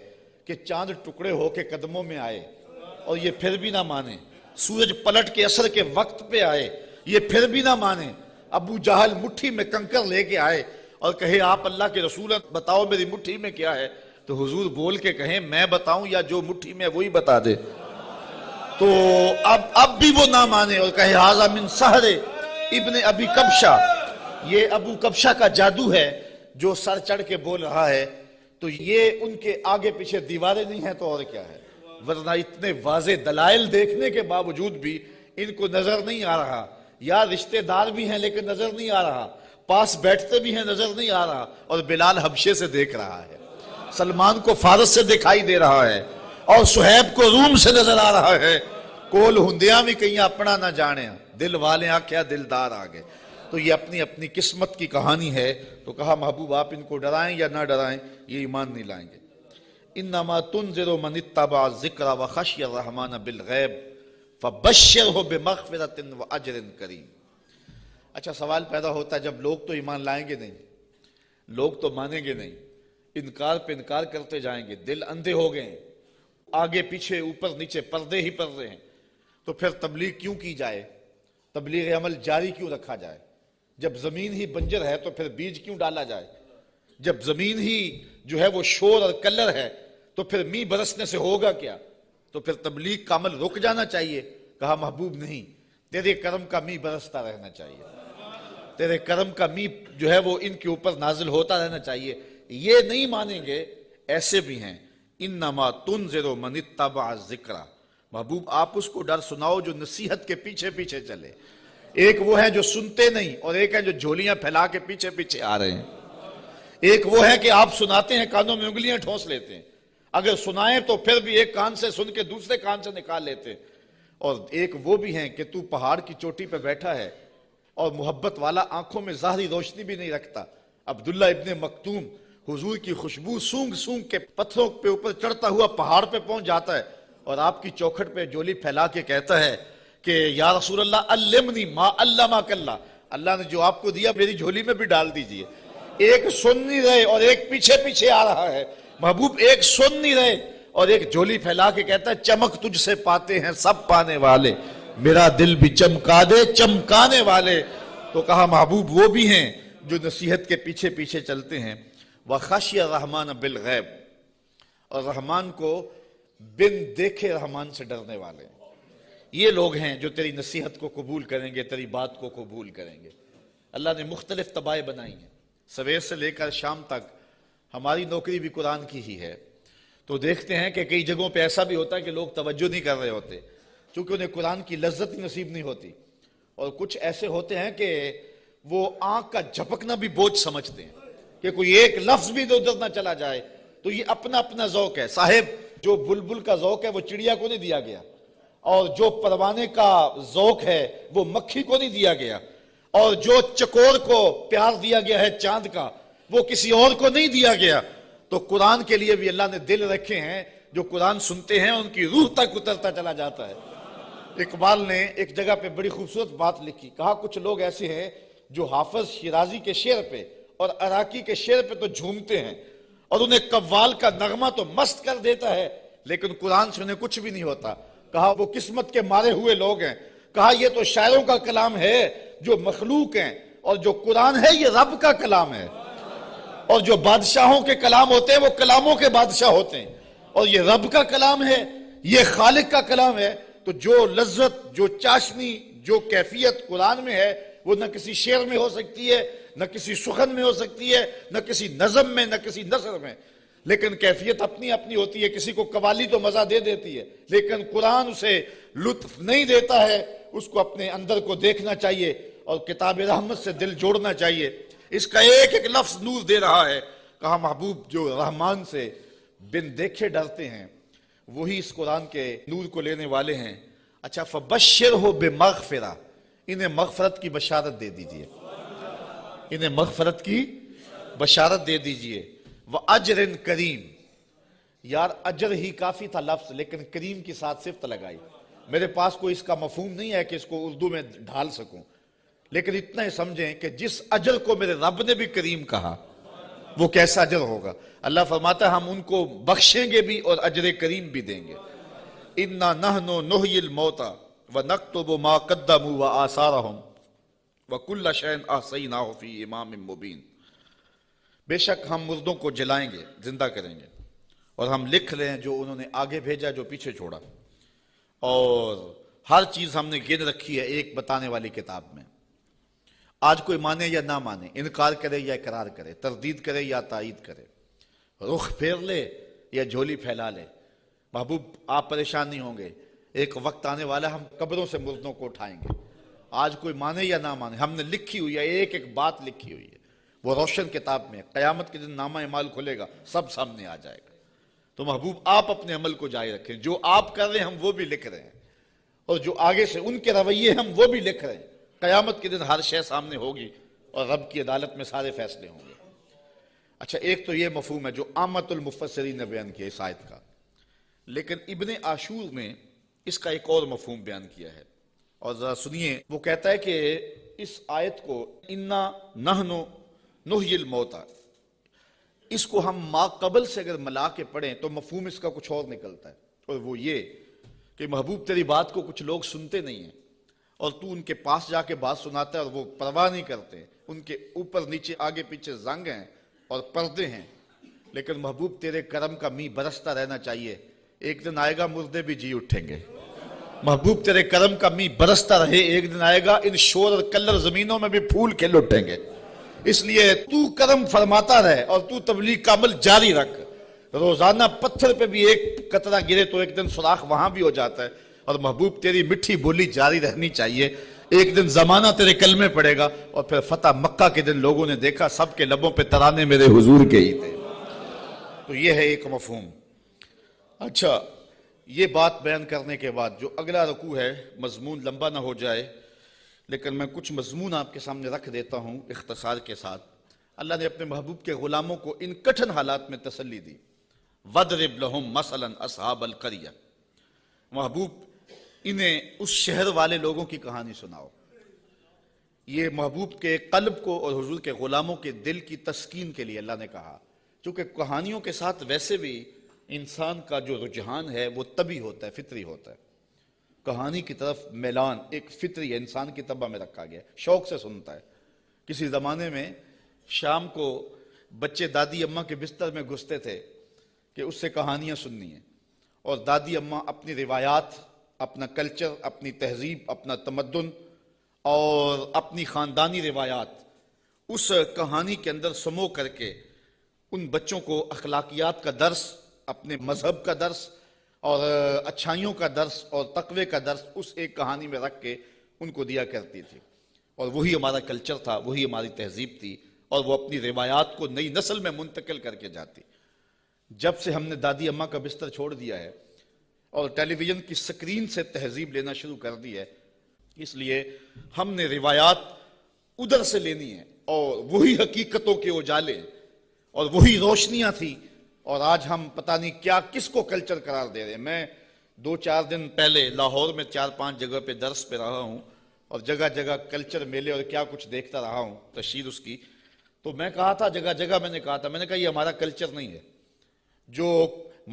کہ چاند ٹکڑے ہو کے قدموں میں آئے اور یہ پھر بھی نہ مانے، سورج پلٹ کے عصر کے وقت پہ آئے، یہ پھر بھی نہ مانے، ابو جہل مٹھی میں کنکر لے کے آئے اور کہے آپ اللہ کے رسول ہیں، بتاؤ میری مٹھی میں کیا ہے، تو حضور بول کے کہیں میں بتاؤں یا جو مٹھی میں وہی بتا دے، تو اب بھی وہ نہ مانے اور کہے ھذا من سحر ابن ابی کبشہ، یہ ابو کبشہ کا جادو ہے جو سر چڑھ کے بول رہا ہے۔ تو یہ ان کے آگے پیچھے دیواریں نہیں ہیں تو اور کیا ہے، ورنہ اتنے واضح دلائل دیکھنے کے باوجود بھی ان کو نظر نہیں آ رہا، یا رشتہ دار بھی ہیں لیکن نظر نہیں آ رہا، پاس بیٹھتے بھی ہیں نظر نہیں آ رہا، اور بلال حبشے سے دیکھ رہا ہے، سلمان کو فارس سے دکھائی دے رہا ہے، اور صہیب کو روم سے نظر آ رہا ہے، کول ہندیاں بھی کہیں اپنا نہ جانے، دل والے آکھیا دلدار آگے۔ تو یہ اپنی اپنی قسمت کی کہانی ہے، تو کہا محبوب آپ ان کو ڈرائیں یا نہ ڈرائیں یہ ایمان نہیں لائیں گے۔ انما تنذر من اتبع الذکر وخشی الرحمن بالغیب فبشرہ بمغفرۃ واجر کریم۔ اچھا سوال پیدا ہوتا ہے جب لوگ تو ایمان لائیں گے نہیں، لوگ تو مانیں گے نہیں، انکار پہ انکار کرتے جائیں گے، دل اندھے ہو گئے ہیں، آگے پیچھے اوپر نیچے پردے ہی پردے ہیں، تو پھر تبلیغ کیوں کی جائے؟ تبلیغ عمل جاری کیوں رکھا جائے؟ جب زمین ہی بنجر ہے تو پھر بیج کیوں ڈالا جائے؟ جب زمین ہی جو ہے وہ شور اور کلر ہے تو پھر می برسنے سے ہوگا کیا؟ تو پھر تبلیغ کا عمل رک جانا چاہیے۔ کہا محبوب نہیں، تیرے کرم کا می برستا رہنا چاہیے، تیرے کرم کا می جو ہے وہ ان کے اوپر نازل ہوتا رہنا چاہیے۔ یہ نہیں مانیں گے، ایسے بھی ہیں۔ انما تنذر من اتبع الذکر، محبوب آپ اس کو ڈر سناؤ جو نصیحت کے پیچھے پیچھے چلے۔ ایک وہ ہیں جو سنتے نہیں، اور ایک ہے جو جھولیاں پھیلا کے پیچھے پیچھے آ رہے ہیں۔ ایک وہ ہے کہ آپ سناتے ہیں، کانوں میں انگلیاں ٹھونس لیتے ہیں، اگر سنائیں تو پھر بھی ایک کان سے سن کے دوسرے کان سے نکال لیتے ہیں۔ اور ایک وہ بھی ہیں کہ تو پہاڑ کی چوٹی پہ بیٹھا ہے اور محبت والا، آنکھوں میں ظاہری روشنی بھی نہیں رکھتا۔ عبداللہ ابن مکتوم حضور کی خوشبو سونگ سونگ کے پتھروں پہ اوپر چڑھتا ہوا پہاڑ پہ پہنچ جاتا ہے اور آپ کی چوکھٹ پہ جولی پھیلا کے کہتا ہے کہ یا رسول اللہ علمنی ما علمک اللہ، اللہ نے جو آپ کو دیا میری جھولی میں بھی ڈال دیجئے۔ ایک سن نہیں رہے اور ایک پیچھے پیچھے آ رہا ہے۔ محبوب ایک سن نہیں رہے اور ایک جھولی پھیلا کے کہتا ہے چمک تجھ سے پاتے ہیں سب پانے والے، میرا دل بھی چمکا دے چمکانے والے۔ تو کہا محبوب وہ بھی ہیں جو نصیحت کے پیچھے پیچھے چلتے ہیں۔ وَخَشْيَ الرَّحْمَانَ بِالْغَیب، اور رحمان کو بن دیکھے رحمان سے ڈرنے والے، یہ لوگ ہیں جو تیری نصیحت کو قبول کریں گے، تیری بات کو قبول کریں گے۔ اللہ نے مختلف طبائع بنائی ہیں، سویر سے لے کر شام تک۔ ہماری نوکری بھی قرآن کی ہی ہے، تو دیکھتے ہیں کہ کئی جگہوں پہ ایسا بھی ہوتا ہے کہ لوگ توجہ نہیں کر رہے ہوتے چونکہ انہیں قرآن کی لذت ہی نصیب نہیں ہوتی، اور کچھ ایسے ہوتے ہیں کہ وہ آنکھ کا جھپکنا بھی بوجھ سمجھتے ہیں کہ کوئی ایک لفظ بھی ادھر نہ چلا جائے۔ تو یہ اپنا اپنا ذوق ہے صاحب، جو بلبل کا ذوق ہے وہ چڑیا کو نہیں دیا گیا، اور جو پروانے کا ذوق ہے وہ مکھی کو نہیں دیا گیا، اور جو چکور کو پیار دیا گیا ہے چاند کا وہ کسی اور کو نہیں دیا گیا۔ تو قرآن کے لیے بھی اللہ نے دل رکھے ہیں، جو قرآن سنتے ہیں ان کی روح تک اترتا چلا جاتا ہے۔ اقبال نے ایک جگہ پہ بڑی خوبصورت بات لکھی، کہا کچھ لوگ ایسے ہیں جو حافظ شیرازی کے شعر پہ اور عراقی کے شعر پہ تو جھومتے ہیں اور انہیں قوال کا نغمہ تو مست کر دیتا ہے، لیکن قرآن سے انہیں کچھ بھی نہیں ہوتا۔ کہا وہ قسمت کے مارے ہوئے لوگ ہیں۔ کہا یہ تو شاعروں کا کلام ہے جو مخلوق ہیں، اور جو قرآن ہے یہ رب کا کلام ہے، اور جو بادشاہوں کے کلام ہوتے ہیں وہ کلاموں کے بادشاہ ہوتے ہیں، اور یہ رب کا کلام ہے، یہ خالق کا کلام ہے۔ تو جو لذت، جو چاشنی، جو کیفیت قرآن میں ہے وہ نہ کسی شعر میں ہو سکتی ہے، نہ کسی سخن میں ہو سکتی ہے، نہ کسی نظم میں، نہ کسی نثر میں، لیکن کیفیت اپنی اپنی ہوتی ہے۔ کسی کو قوالی تو مزہ دے دیتی ہے، لیکن قرآن اسے لطف نہیں دیتا ہے، اس کو اپنے اندر کو دیکھنا چاہیے اور کتاب رحمت سے دل جوڑنا چاہیے۔ اس کا ایک ایک لفظ نور دے رہا ہے۔ کہا محبوب جو رحمان سے بن دیکھے ڈرتے ہیں وہی اس قرآن کے نور کو لینے والے ہیں۔ اچھا فبشرہ بمغفرہ، انہیں مغفرت کی بشارت دے دیجئے، انہیں مغفرت کی بشارت دے دیجئے۔ وَأَجْرٍ کریم، یار اجر ہی کافی تھا لفظ، لیکن کریم کی ساتھ صفت لگائی۔ میرے پاس کوئی اس کا مفہوم نہیں ہے کہ اس کو اردو میں ڈھال سکوں، لیکن اتنا ہی سمجھیں کہ جس اجر کو میرے رب نے بھی کریم کہا وہ کیسا اجر ہوگا۔ اللہ فرماتا ہے ہم ان کو بخشیں گے بھی اور اجر کریم بھی دیں گے۔ اِنَّا نَحْنُ نُحْيِي الْمَوْتَى وَنَكْتُبُ مَا قَدَّمُوا وَآثَارَهُمْ وَكُلَّ شَيْءٍ أَحْصَيْنَاهُ فِي إِمَامٍ مُبِينٍ، بے شک ہم مردوں کو جلائیں گے، زندہ کریں گے، اور ہم لکھ لیں جو انہوں نے آگے بھیجا جو پیچھے چھوڑا، اور ہر چیز ہم نے گن رکھی ہے ایک بتانے والی کتاب میں۔ آج کوئی مانے یا نہ مانے، انکار کرے یا اقرار کرے، تردید کرے یا تائید کرے، رخ پھیر لے یا جھولی پھیلا لے، محبوب آپ پریشان نہیں ہوں گے۔ ایک وقت آنے والا ہم قبروں سے مردوں کو اٹھائیں گے۔ آج کوئی مانے یا نہ مانے، ہم نے لکھی ہوئی ہے، ایک ایک بات لکھی ہوئی ہے، وہ روشن کتاب میں۔ قیامت کے دن نامہ اعمال کھلے گا، سب سامنے آ جائے گا۔ تو محبوب آپ اپنے عمل کو جاری رکھیں، جو آپ کر رہے ہیں ہم وہ بھی لکھ رہے ہیں، اور جو آگے سے ان کے رویے ہم وہ بھی لکھ رہے ہیں۔ قیامت کے دن ہر شے سامنے ہوگی اور رب کی عدالت میں سارے فیصلے ہوں گے۔ اچھا ایک تو یہ مفہوم ہے جو عامت المفسرین نے بیان کیا اس آیت کا، لیکن ابن عاشور نے اس کا ایک اور مفہوم بیان کیا ہے، اور ذرا سنیے۔ وہ کہتا ہے کہ اس آیت کو انا نحن نحیی الموتى، اس کو ہم ما قبل سے اگر ملا کے پڑھیں تو مفہوم اس کا کچھ اور نکلتا ہے، اور وہ یہ کہ محبوب تیری بات کو کچھ لوگ سنتے نہیں ہیں اور تو ان کے پاس جا کے بات سناتا ہے اور وہ پرواہ نہیں کرتے، ان کے اوپر نیچے آگے پیچھے زنگ ہیں اور پردے ہیں، لیکن محبوب تیرے کرم کا می برستا رہنا چاہیے، ایک دن آئے گا مردے بھی جی اٹھیں گے۔ محبوب تیرے کرم کا می برستا رہے، ایک دن آئے گا ان شور اور کلر زمینوں میں بھی پھول کھل اٹھیں گے۔ اس لیے تو کرم فرماتا رہے اور تو تبلیغ کا عمل جاری رکھ، روزانہ پتھر پہ بھی ایک قطرہ گرے تو ایک دن سوراخ وہاں بھی ہو جاتا ہے، اور محبوب تیری مٹھی بولی جاری رہنی چاہیے، ایک دن زمانہ تیرے کلمے پڑے گا، اور پھر فتح مکہ کے دن لوگوں نے دیکھا سب کے لبوں پہ ترانے میرے حضور کے ہی تھے۔ تو یہ ہے ایک مفہوم۔ اچھا، یہ بات بیان کرنے کے بعد جو اگلا رکوع ہے، مضمون لمبا نہ ہو جائے لیکن میں کچھ مضمون آپ کے سامنے رکھ دیتا ہوں اختصار کے ساتھ۔ اللہ نے اپنے محبوب کے غلاموں کو ان کٹھن حالات میں تسلی دی، وَضْرِبْ لَهُمْ مَثَلًا أَصْحَابَ الْقَرْيَةِ، محبوب انہیں اس شہر والے لوگوں کی کہانی سناؤ۔ یہ محبوب کے قلب کو اور حضور کے غلاموں کے دل کی تسکین کے لیے اللہ نے کہا، چونکہ کہانیوں کے ساتھ ویسے بھی انسان کا جو رجحان ہے وہ طبعی ہوتا ہے، فطری ہوتا ہے، کہانی کی طرف میلان ایک فطری ہے، انسان کی طبع میں رکھا گیا، شوق سے سنتا ہے۔ کسی زمانے میں شام کو بچے دادی اماں کے بستر میں گھستے تھے کہ اس سے کہانیاں سننی ہیں، اور دادی اماں اپنی روایات، اپنا کلچر، اپنی تہذیب، اپنا تمدن اور اپنی خاندانی روایات اس کہانی کے اندر سمو کر کے ان بچوں کو اخلاقیات کا درس، اپنے مذہب کا درس اور اچھائیوں کا درس اور تقوی کا درس اس ایک کہانی میں رکھ کے ان کو دیا کرتی تھی، اور وہی ہمارا کلچر تھا، وہی ہماری تہذیب تھی، اور وہ اپنی روایات کو نئی نسل میں منتقل کر کے جاتی۔ جب سے ہم نے دادی اماں کا بستر چھوڑ دیا ہے اور ٹیلی ویژن کی سکرین سے تہذیب لینا شروع کر دی ہے، اس لیے ہم نے روایات ادھر سے لینی ہے، اور وہی حقیقتوں کے اجالے اور وہی روشنیاں تھی، اور آج ہم پتہ نہیں کیا کس کو کلچر قرار دے رہے ہیں۔ میں 2-4 دن پہلے لاہور میں 4-5 جگہ پہ درس پہ رہا ہوں، اور جگہ جگہ کلچر میلے اور کیا کچھ دیکھتا رہا ہوں، تشہیر اس کی، تو میں کہا تھا جگہ جگہ میں نے کہا یہ ہمارا کلچر نہیں ہے۔ جو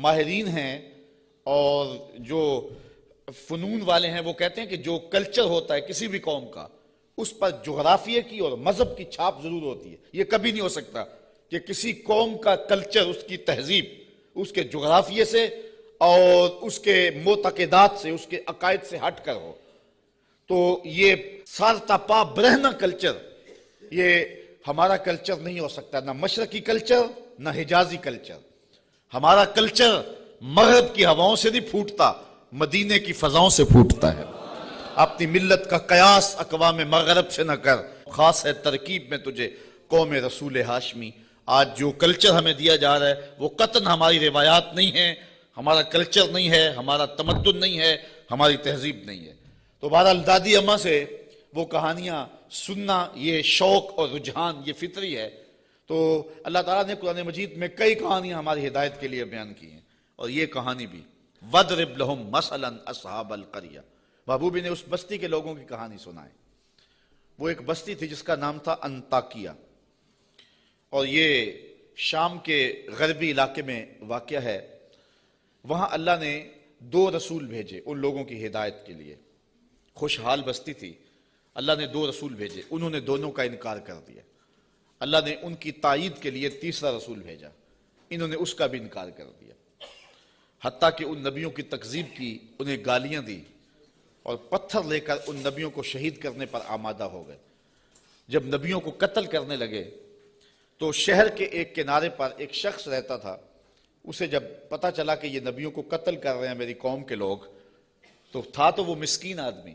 ماہرین ہیں اور جو فنون والے ہیں وہ کہتے ہیں کہ جو کلچر ہوتا ہے کسی بھی قوم کا، اس پر جغرافیے کی اور مذہب کی چھاپ ضرور ہوتی ہے۔ یہ کبھی نہیں ہو سکتا کہ کسی قوم کا کلچر، اس کی تہذیب، اس کے جغرافیے سے اور اس کے معتقدات سے، اس کے عقائد سے ہٹ کر ہو۔ تو یہ سارتا پا برہنہ کلچر، یہ ہمارا کلچر نہیں ہو سکتا، نہ مشرقی کلچر نہ حجازی کلچر۔ ہمارا کلچر مغرب کی ہواؤں سے نہیں پھوٹتا، مدینے کی فضاؤں سے پھوٹتا ہے۔ اپنی ملت کا قیاس اقوام مغرب سے نہ کر، خاص ہے ترکیب میں تجھے قوم رسول ہاشمی۔ آج جو کلچر ہمیں دیا جا رہا ہے وہ قطعاً ہماری روایات نہیں ہیں، ہمارا کلچر نہیں ہے، ہمارا تمدن نہیں ہے، ہماری تہذیب نہیں ہے۔ تو بہرحال دادی اماں سے وہ کہانیاں سننا، یہ شوق اور رجحان، یہ فطری ہے۔ تو اللہ تعالیٰ نے قرآن مجید میں کئی کہانیاں ہماری ہدایت کے لیے بیان کی ہیں، اور یہ کہانی بھی وَضْرِبْ لَهُمْ مَثَلًا أَصْحَابَ الْقَرْيَةِ، محبوبی نے اس بستی کے لوگوں کی کہانی سنائے۔ وہ ایک بستی تھی جس کا نام تھا انطاکیہ، اور یہ شام کے غربی علاقے میں واقع ہے۔ وہاں اللہ نے 2 رسول بھیجے ان لوگوں کی ہدایت کے لیے۔ خوشحال بستی تھی، اللہ نے 2 رسول بھیجے، انہوں نے دونوں کا انکار کر دیا۔ اللہ نے ان کی تائید کے لیے تیسرا رسول بھیجا، انہوں نے اس کا بھی انکار کر دیا، حتیٰ کہ ان نبیوں کی تکذیب کی، انہیں گالیاں دی، اور پتھر لے کر ان نبیوں کو شہید کرنے پر آمادہ ہو گئے۔ جب نبیوں کو قتل کرنے لگے تو شہر کے ایک کنارے پر ایک شخص رہتا تھا، اسے جب پتہ چلا کہ یہ نبیوں کو قتل کر رہے ہیں میری قوم کے لوگ، تو تھا تو وہ مسکین آدمی،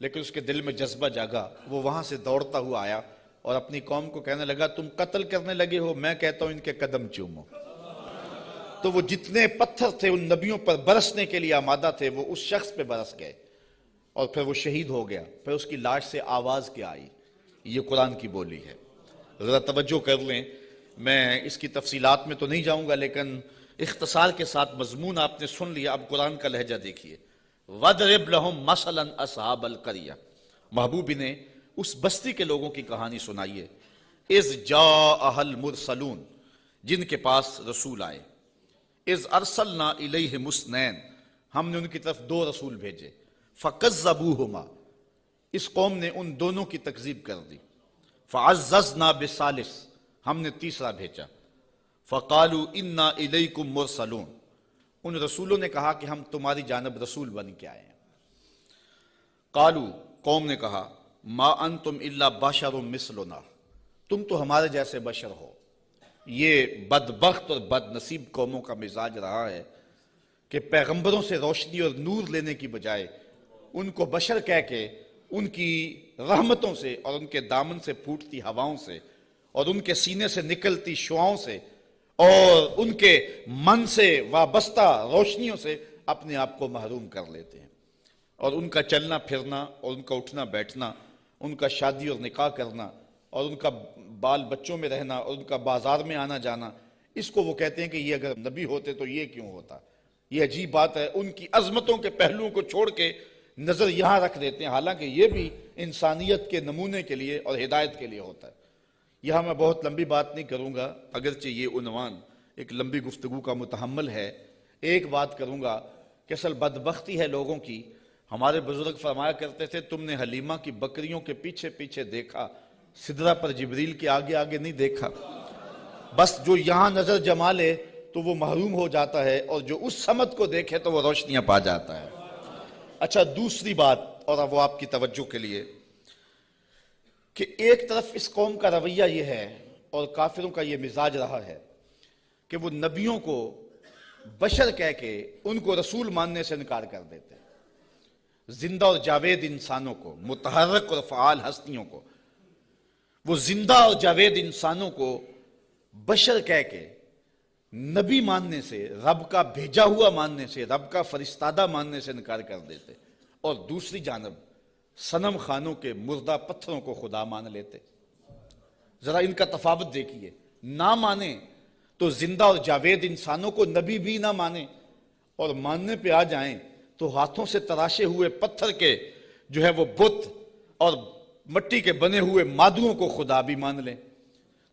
لیکن اس کے دل میں جذبہ جاگا، وہ وہاں سے دوڑتا ہوا آیا اور اپنی قوم کو کہنے لگا تم قتل کرنے لگے ہو، میں کہتا ہوں ان کے قدم چومو۔ تو وہ جتنے پتھر تھے ان نبیوں پر برسنے کے لیے آمادہ تھے وہ اس شخص پہ برس گئے، اور پھر وہ شہید ہو گیا۔ پھر اس کی لاش سے آواز کیا آئی؟ یہ قرآن کی بولی ہے، ذرا توجہ کر لیں۔ میں اس کی تفصیلات میں تو نہیں جاؤں گا، لیکن اختصار کے ساتھ مضمون آپ نے سن لیا، اب قرآن کا لہجہ دیکھیے۔ وَضْرِبْ لَهُمْ مَثَلًا أَصْحَابَ الْقَرْيَةِ، محبوب نے اس بستی کے لوگوں کی کہانی سنائیے، اذ جاء المرسلون، جن کے پاس رسول آئے، اذ ارسلنا الیہم اثنین، ہم نے ان کی طرف 2 رسول بھیجے، فکذبوہما، اس قوم نے ان دونوں کی تکذیب کر دی، فعززنا بثالث، ہم نے تیسرا بھیجا، فقالوا انا الیکم مرسلون، ان رسولوں نے کہا کہ ہم تمہاری جانب رسول بن کے آئے ہیں۔ قالوا، قوم نے کہا، ما انتم الا بشر مثلنا، تم تو ہمارے جیسے بشر ہو۔ یہ بدبخت اور بد نصیب قوموں کا مزاج رہا ہے کہ پیغمبروں سے روشنی اور نور لینے کی بجائے ان کو بشر کہہ کے ان کی رحمتوں سے اور ان کے دامن سے پھوٹتی ہواؤں سے اور ان کے سینے سے نکلتی شعاؤں سے اور ان کے من سے وابستہ روشنیوں سے اپنے آپ کو محروم کر لیتے ہیں، اور ان کا چلنا پھرنا اور ان کا اٹھنا بیٹھنا، ان کا شادی اور نکاح کرنا اور ان کا بال بچوں میں رہنا اور ان کا بازار میں آنا جانا، اس کو وہ کہتے ہیں کہ یہ اگر نبی ہوتے تو یہ کیوں ہوتا۔ یہ عجیب بات ہے، ان کی عظمتوں کے پہلوؤں کو چھوڑ کے نظر یہاں رکھ دیتے ہیں، حالانکہ یہ بھی انسانیت کے نمونے کے لیے اور ہدایت کے لیے ہوتا ہے۔ یہاں میں بہت لمبی بات نہیں کروں گا، اگرچہ یہ عنوان ایک لمبی گفتگو کا متحمل ہے۔ ایک بات کروں گا کہ اصل بدبختی ہے لوگوں کی، ہمارے بزرگ فرمایا کرتے تھے، تم نے حلیمہ کی بکریوں کے پیچھے پیچھے دیکھا، سدرہ پر جبریل کے آگے آگے نہیں دیکھا۔ بس جو یہاں نظر جما لے تو وہ محروم ہو جاتا ہے، اور جو اس سمت کو دیکھے تو وہ روشنیاں پا جاتا ہے۔ اچھا، دوسری بات، اور اب وہ آپ کی توجہ کے لیے، کہ ایک طرف اس قوم کا رویہ یہ ہے اور کافروں کا یہ مزاج رہا ہے کہ وہ نبیوں کو بشر کہہ کے ان کو رسول ماننے سے انکار کر دیتے، زندہ اور جاوید انسانوں کو، متحرک اور فعال ہستیوں کو، وہ زندہ اور جاوید انسانوں کو بشر کہہ کے نبی ماننے سے، رب کا بھیجا ہوا ماننے سے، رب کا فرستادہ ماننے سے انکار کر دیتے، اور دوسری جانب صنم خانوں کے مردہ پتھروں کو خدا مان لیتے۔ ذرا ان کا تفاوت دیکھیے، نہ مانے تو زندہ اور جاوید انسانوں کو نبی بھی نہ مانے، اور ماننے پہ آ جائیں تو ہاتھوں سے تراشے ہوئے پتھر کے جو ہے وہ بت اور مٹی کے بنے ہوئے مادوں کو خدا بھی مان لیں۔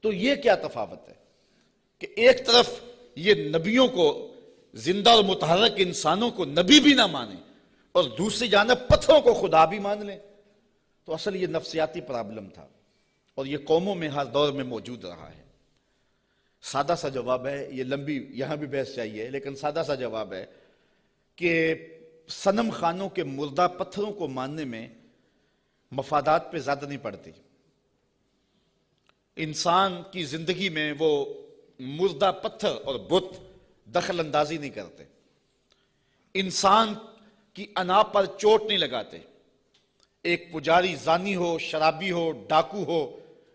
تو یہ کیا تفاوت ہے کہ ایک طرف یہ نبیوں کو، زندہ اور متحرک انسانوں کو نبی بھی نہ مانے، اور دوسری جانب پتھروں کو خدا بھی مان لیں۔ تو اصل یہ نفسیاتی پرابلم تھا، اور یہ قوموں میں ہر دور میں موجود رہا ہے۔ سادہ سا جواب ہے، یہ لمبی یہاں بھی بحث چاہیے، لیکن سادہ سا جواب ہے کہ صنم خانوں کے مردہ پتھروں کو ماننے میں مفادات پہ زیادہ نہیں پڑتی۔ انسان کی زندگی میں وہ مردہ پتھر اور بت دخل اندازی نہیں کرتے، انسان کی انا پر چوٹ نہیں لگاتے۔ ایک پجاری زانی ہو، شرابی ہو، ڈاکو ہو،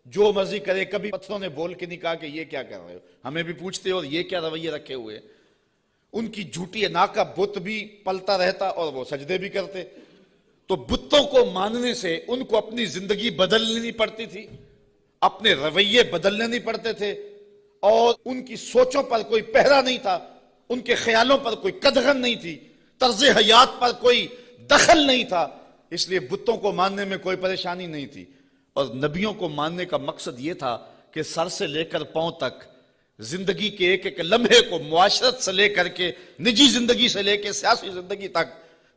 جو مرضی کرے، کبھی پتھروں نے بول کے نہیں کہا کہ یہ کیا کر رہے ہو، ہمیں بھی پوچھتے اور یہ کیا رویے رکھے ہوئے۔ ان کی جھوٹی انا کا بت بھی پلتا رہتا اور وہ سجدے بھی کرتے۔ تو بتوں کو ماننے سے ان کو اپنی زندگی بدلنی نہیں پڑتی تھی، اپنے رویے بدلنے نہیں پڑتے تھے، اور ان کی سوچوں پر کوئی پہرا نہیں تھا، ان کے خیالوں پر کوئی قدغن نہیں تھی، طرز حیات پر کوئی دخل نہیں تھا، اس لیے بتوں کو ماننے میں کوئی پریشانی نہیں تھی۔ اور نبیوں کو ماننے کا مقصد یہ تھا کہ سر سے لے کر پاؤں تک زندگی کے ایک ایک لمحے کو، معاشرت سے لے کر کے نجی زندگی سے لے کے سیاسی زندگی تک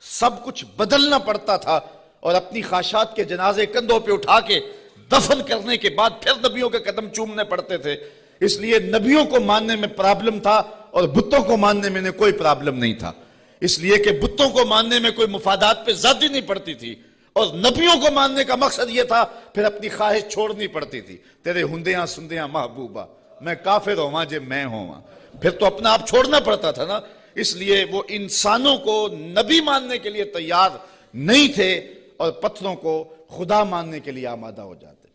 سب کچھ بدلنا پڑتا تھا، اور اپنی خواہشات کے جنازے کندھوں پہ اٹھا کے دفن کرنے کے بعد پھر نبیوں کے قدم چومنے پڑتے تھے۔ اس لیے نبیوں کو ماننے میں پرابلم تھا اور بتوں کو ماننے میں کوئی پرابلم نہیں تھا، اس لیے کہ بتوں کو ماننے میں کوئی مفادات پہ زیادتی نہیں پڑتی تھی، اور نبیوں کو ماننے کا مقصد یہ تھا پھر اپنی خواہش چھوڑنی پڑتی تھی۔ تیرے ہندیاں سندیاں محبوبہ، میں کافر ہوں جے میں ہوں، پھر تو اپنا آپ چھوڑنا پڑتا تھا نا۔ اس لیے وہ انسانوں کو نبی ماننے کے لیے تیار نہیں تھے اور پتھروں کو خدا ماننے کے لیے آمادہ ہو جاتے۔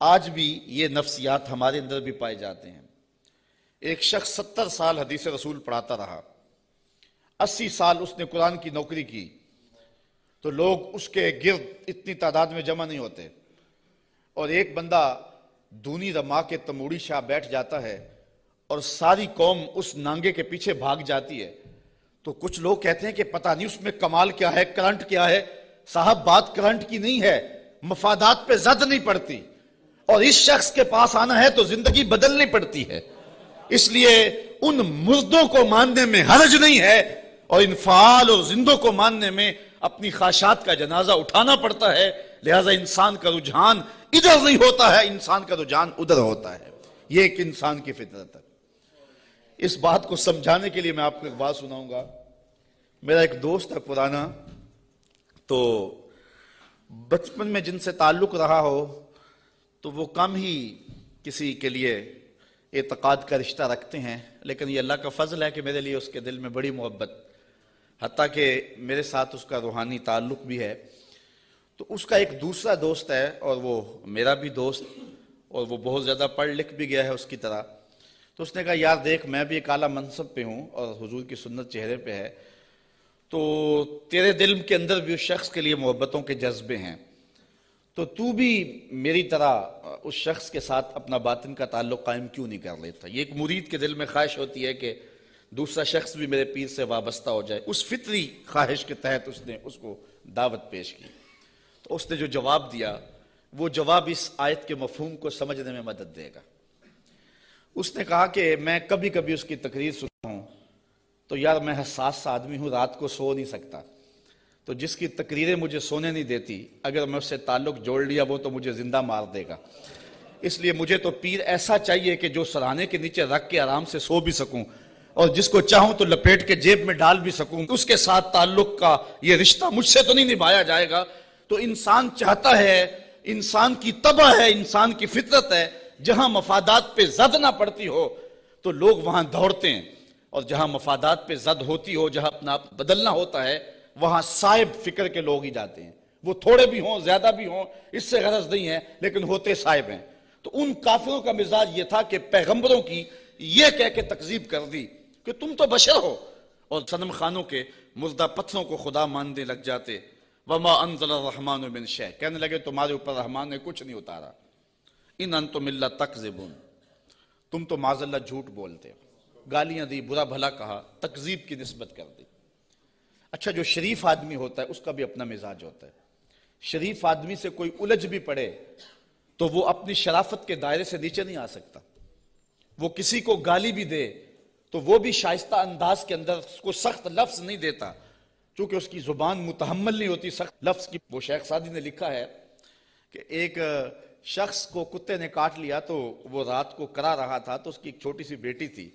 آج بھی یہ نفسیات ہمارے اندر بھی پائے جاتے ہیں۔ ایک شخص 70 سال حدیث رسول پڑھاتا رہا، 80 سال اس نے قرآن کی نوکری کی، تو لوگ اس کے گرد اتنی تعداد میں جمع نہیں ہوتے، اور ایک بندہ دونی رما کے تموڑی شاہ بیٹھ جاتا ہے اور ساری قوم اس نانگے کے پیچھے بھاگ جاتی ہے، تو کچھ لوگ کہتے ہیں کہ پتہ نہیں اس میں کمال کیا ہے، کرنٹ کیا ہے۔ صاحب، بات کرنٹ کی نہیں ہے، مفادات پہ زد نہیں پڑتی، اور اس شخص کے پاس آنا ہے تو زندگی بدلنی پڑتی ہے۔ اس لیے ان مردوں کو ماننے میں حرج نہیں ہے، اور ان فعال اور زندوں کو ماننے میں اپنی خواہشات کا جنازہ اٹھانا پڑتا ہے۔ لہذا انسان کا رجحان ادھر نہیں ہوتا ہے، انسان کا رجحان ادھر ہوتا ہے۔ یہ ایک انسان کی فطرت ہے۔ اس بات کو سمجھانے کے لیے میں آپ کو ایک بات سناؤں گا۔ میرا ایک دوست ہے پرانا، تو بچپن میں جن سے تعلق رہا ہو تو وہ کم ہی کسی کے لیے اعتقاد کا رشتہ رکھتے ہیں، لیکن یہ اللہ کا فضل ہے کہ میرے لیے اس کے دل میں بڑی محبت، حتیٰ کہ میرے ساتھ اس کا روحانی تعلق بھی ہے۔ تو اس کا ایک دوسرا دوست ہے، اور وہ میرا بھی دوست، اور وہ بہت زیادہ پڑھ لکھ بھی گیا ہے اس کی طرح۔ تو اس نے کہا یار دیکھ، میں بھی ایک اعلیٰ منصب پہ ہوں اور حضور کی سنت چہرے پہ ہے، تو تیرے دل کے اندر بھی اس شخص کے لیے محبتوں کے جذبے ہیں، تو بھی میری طرح اس شخص کے ساتھ اپنا باطن کا تعلق قائم کیوں نہیں کر لیتا؟ یہ ایک مرید کے دل میں خواہش ہوتی ہے کہ دوسرا شخص بھی میرے پیر سے وابستہ ہو جائے۔ اس فطری خواہش کے تحت اس نے اس کو دعوت پیش کی۔ تو اس نے جو جواب دیا، وہ جواب اس آیت کے مفہوم کو سمجھنے میں مدد دے گا۔ اس نے کہا کہ میں کبھی کبھی اس کی تقریر سنتا ہوں تو یار میں حساس سا آدمی ہوں، رات کو سو نہیں سکتا، تو جس کی تقریریں مجھے سونے نہیں دیتی، اگر میں اس سے تعلق جوڑ لیا وہ تو مجھے زندہ مار دے گا، اس لیے مجھے تو پیر ایسا چاہیے کہ جو سرانے کے نیچے رکھ کے آرام سے سو بھی سکوں، اور جس کو چاہوں تو لپیٹ کے جیب میں ڈال بھی سکوں، اس کے ساتھ تعلق کا یہ رشتہ مجھ سے تو نہیں نبھایا جائے گا۔ تو انسان چاہتا ہے، انسان کی طبع ہے، انسان کی فطرت ہے، جہاں مفادات پہ زد نہ پڑتی ہو تو لوگ وہاں دوڑتے ہیں، اور جہاں مفادات پہ زد ہوتی ہو، جہاں اپنا آپ بدلنا ہوتا ہے، وہاں صائب فکر کے لوگ ہی جاتے ہیں۔ وہ تھوڑے بھی ہوں، زیادہ بھی ہوں، اس سے غرض نہیں ہے، لیکن ہوتے صائب ہیں۔ تو ان کافروں کا مزاج یہ تھا کہ پیغمبروں کی یہ کہہ کے تکذیب کر دی کہ تم تو بشر ہو، اور صنم خانوں کے مردہ پتھروں کو خدا ماننے لگ جاتے۔ وما انزل الرحمن من شیء، کہنے لگے تمہارے اوپر رحمان نے کچھ نہیں اتارا۔ ان انتم الا تکذبون، تم تو معاذ اللہ جھوٹ بولتے ہو۔ گالیاں دی، برا بھلا کہا، تکذیب کی نسبت کر دی۔ اچھا، جو شریف آدمی ہوتا ہے اس کا بھی اپنا مزاج ہوتا ہے۔ شریف آدمی سے کوئی الجھ بھی پڑے تو وہ اپنی شرافت کے دائرے سے نیچے نہیں آ سکتا۔ وہ کسی کو گالی بھی دے تو وہ بھی شائستہ انداز کے اندر اس کو سخت لفظ نہیں دیتا، چونکہ اس کی زبان متحمل نہیں ہوتی سخت لفظ کی۔ وہ شیخ سعدی نے لکھا ہے کہ ایک شخص کو کتے نے کاٹ لیا، تو وہ رات کو کرا رہا تھا، تو اس کی ایک چھوٹی سی بیٹی تھی،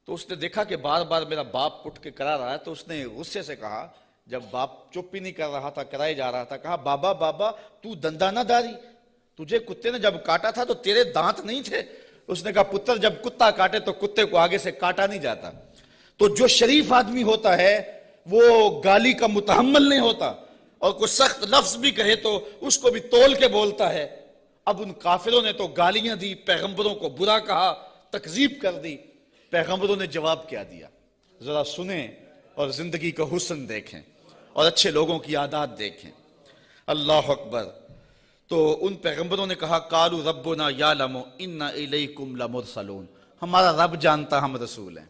تو اس نے دیکھا کہ بار بار میرا باپ اٹھ کے کرا رہا ہے، تو اس نے غصے سے کہا، جب باپ چپ ہی نہیں کر رہا تھا، کرائے جا رہا تھا، کہا بابا بابا تو دندہ نہ داری، تجھے کتے نے جب کاٹا تھا تو تیرے دانت نہیں تھے؟ اس نے کہا پتر جب کتا کاٹے تو کتے کو آگے سے کاٹا نہیں جاتا۔ تو جو شریف آدمی ہوتا ہے وہ گالی کا متحمل نہیں ہوتا، اور کوئی سخت لفظ بھی کہے تو اس کو بھی تول کے بولتا ہے۔ اب ان کافروں نے تو گالیاں دی، پیغمبروں کو برا کہا، تکذیب کر دی۔ پیغمبروں نے جواب کیا دیا، ذرا سنیں اور زندگی کا حسن دیکھیں اور اچھے لوگوں کی عادات دیکھیں۔ اللہ اکبر۔ تو ان پیغمبروں نے کہا قالوا ربنا یعلم انا الیکم لمرسلون، ہمارا رب جانتا ہم رسول ہیں۔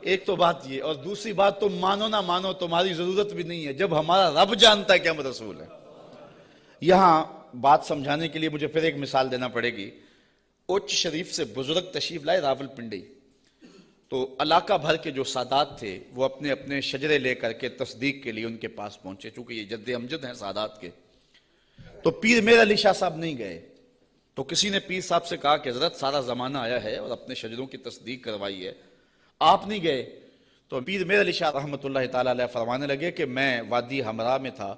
ایک تو بات یہ، اور دوسری بات تم مانو نہ مانو تمہاری ضرورت بھی نہیں ہے، جب ہمارا رب جانتا ہے کہ ہم رسول ہیں۔ یہاں بات سمجھانے کے لیے مجھے پھر ایک مثال دینا پڑے گی۔ اوچ شریف سے بزرگ تشریف لائے راول پنڈی، تو علاقہ بھر کے جو سادات تھے وہ اپنے اپنے شجرے لے کر کے تصدیق کے لیے ان کے پاس پہنچے، چونکہ یہ جد امجد ہیں سادات کے۔ تو پیر میر علی شاہ صاحب نہیں گئے، تو کسی نے پیر صاحب سے کہا کہ حضرت سارا زمانہ آیا ہے اور اپنے شجروں کی تصدیق کروائی ہے، آپ نہیں گئے؟ تو پیر میر علی شاہ رحمۃ اللہ تعالیٰ علیہ فرمانے لگے کہ میں وادی ہمراہ میں تھا،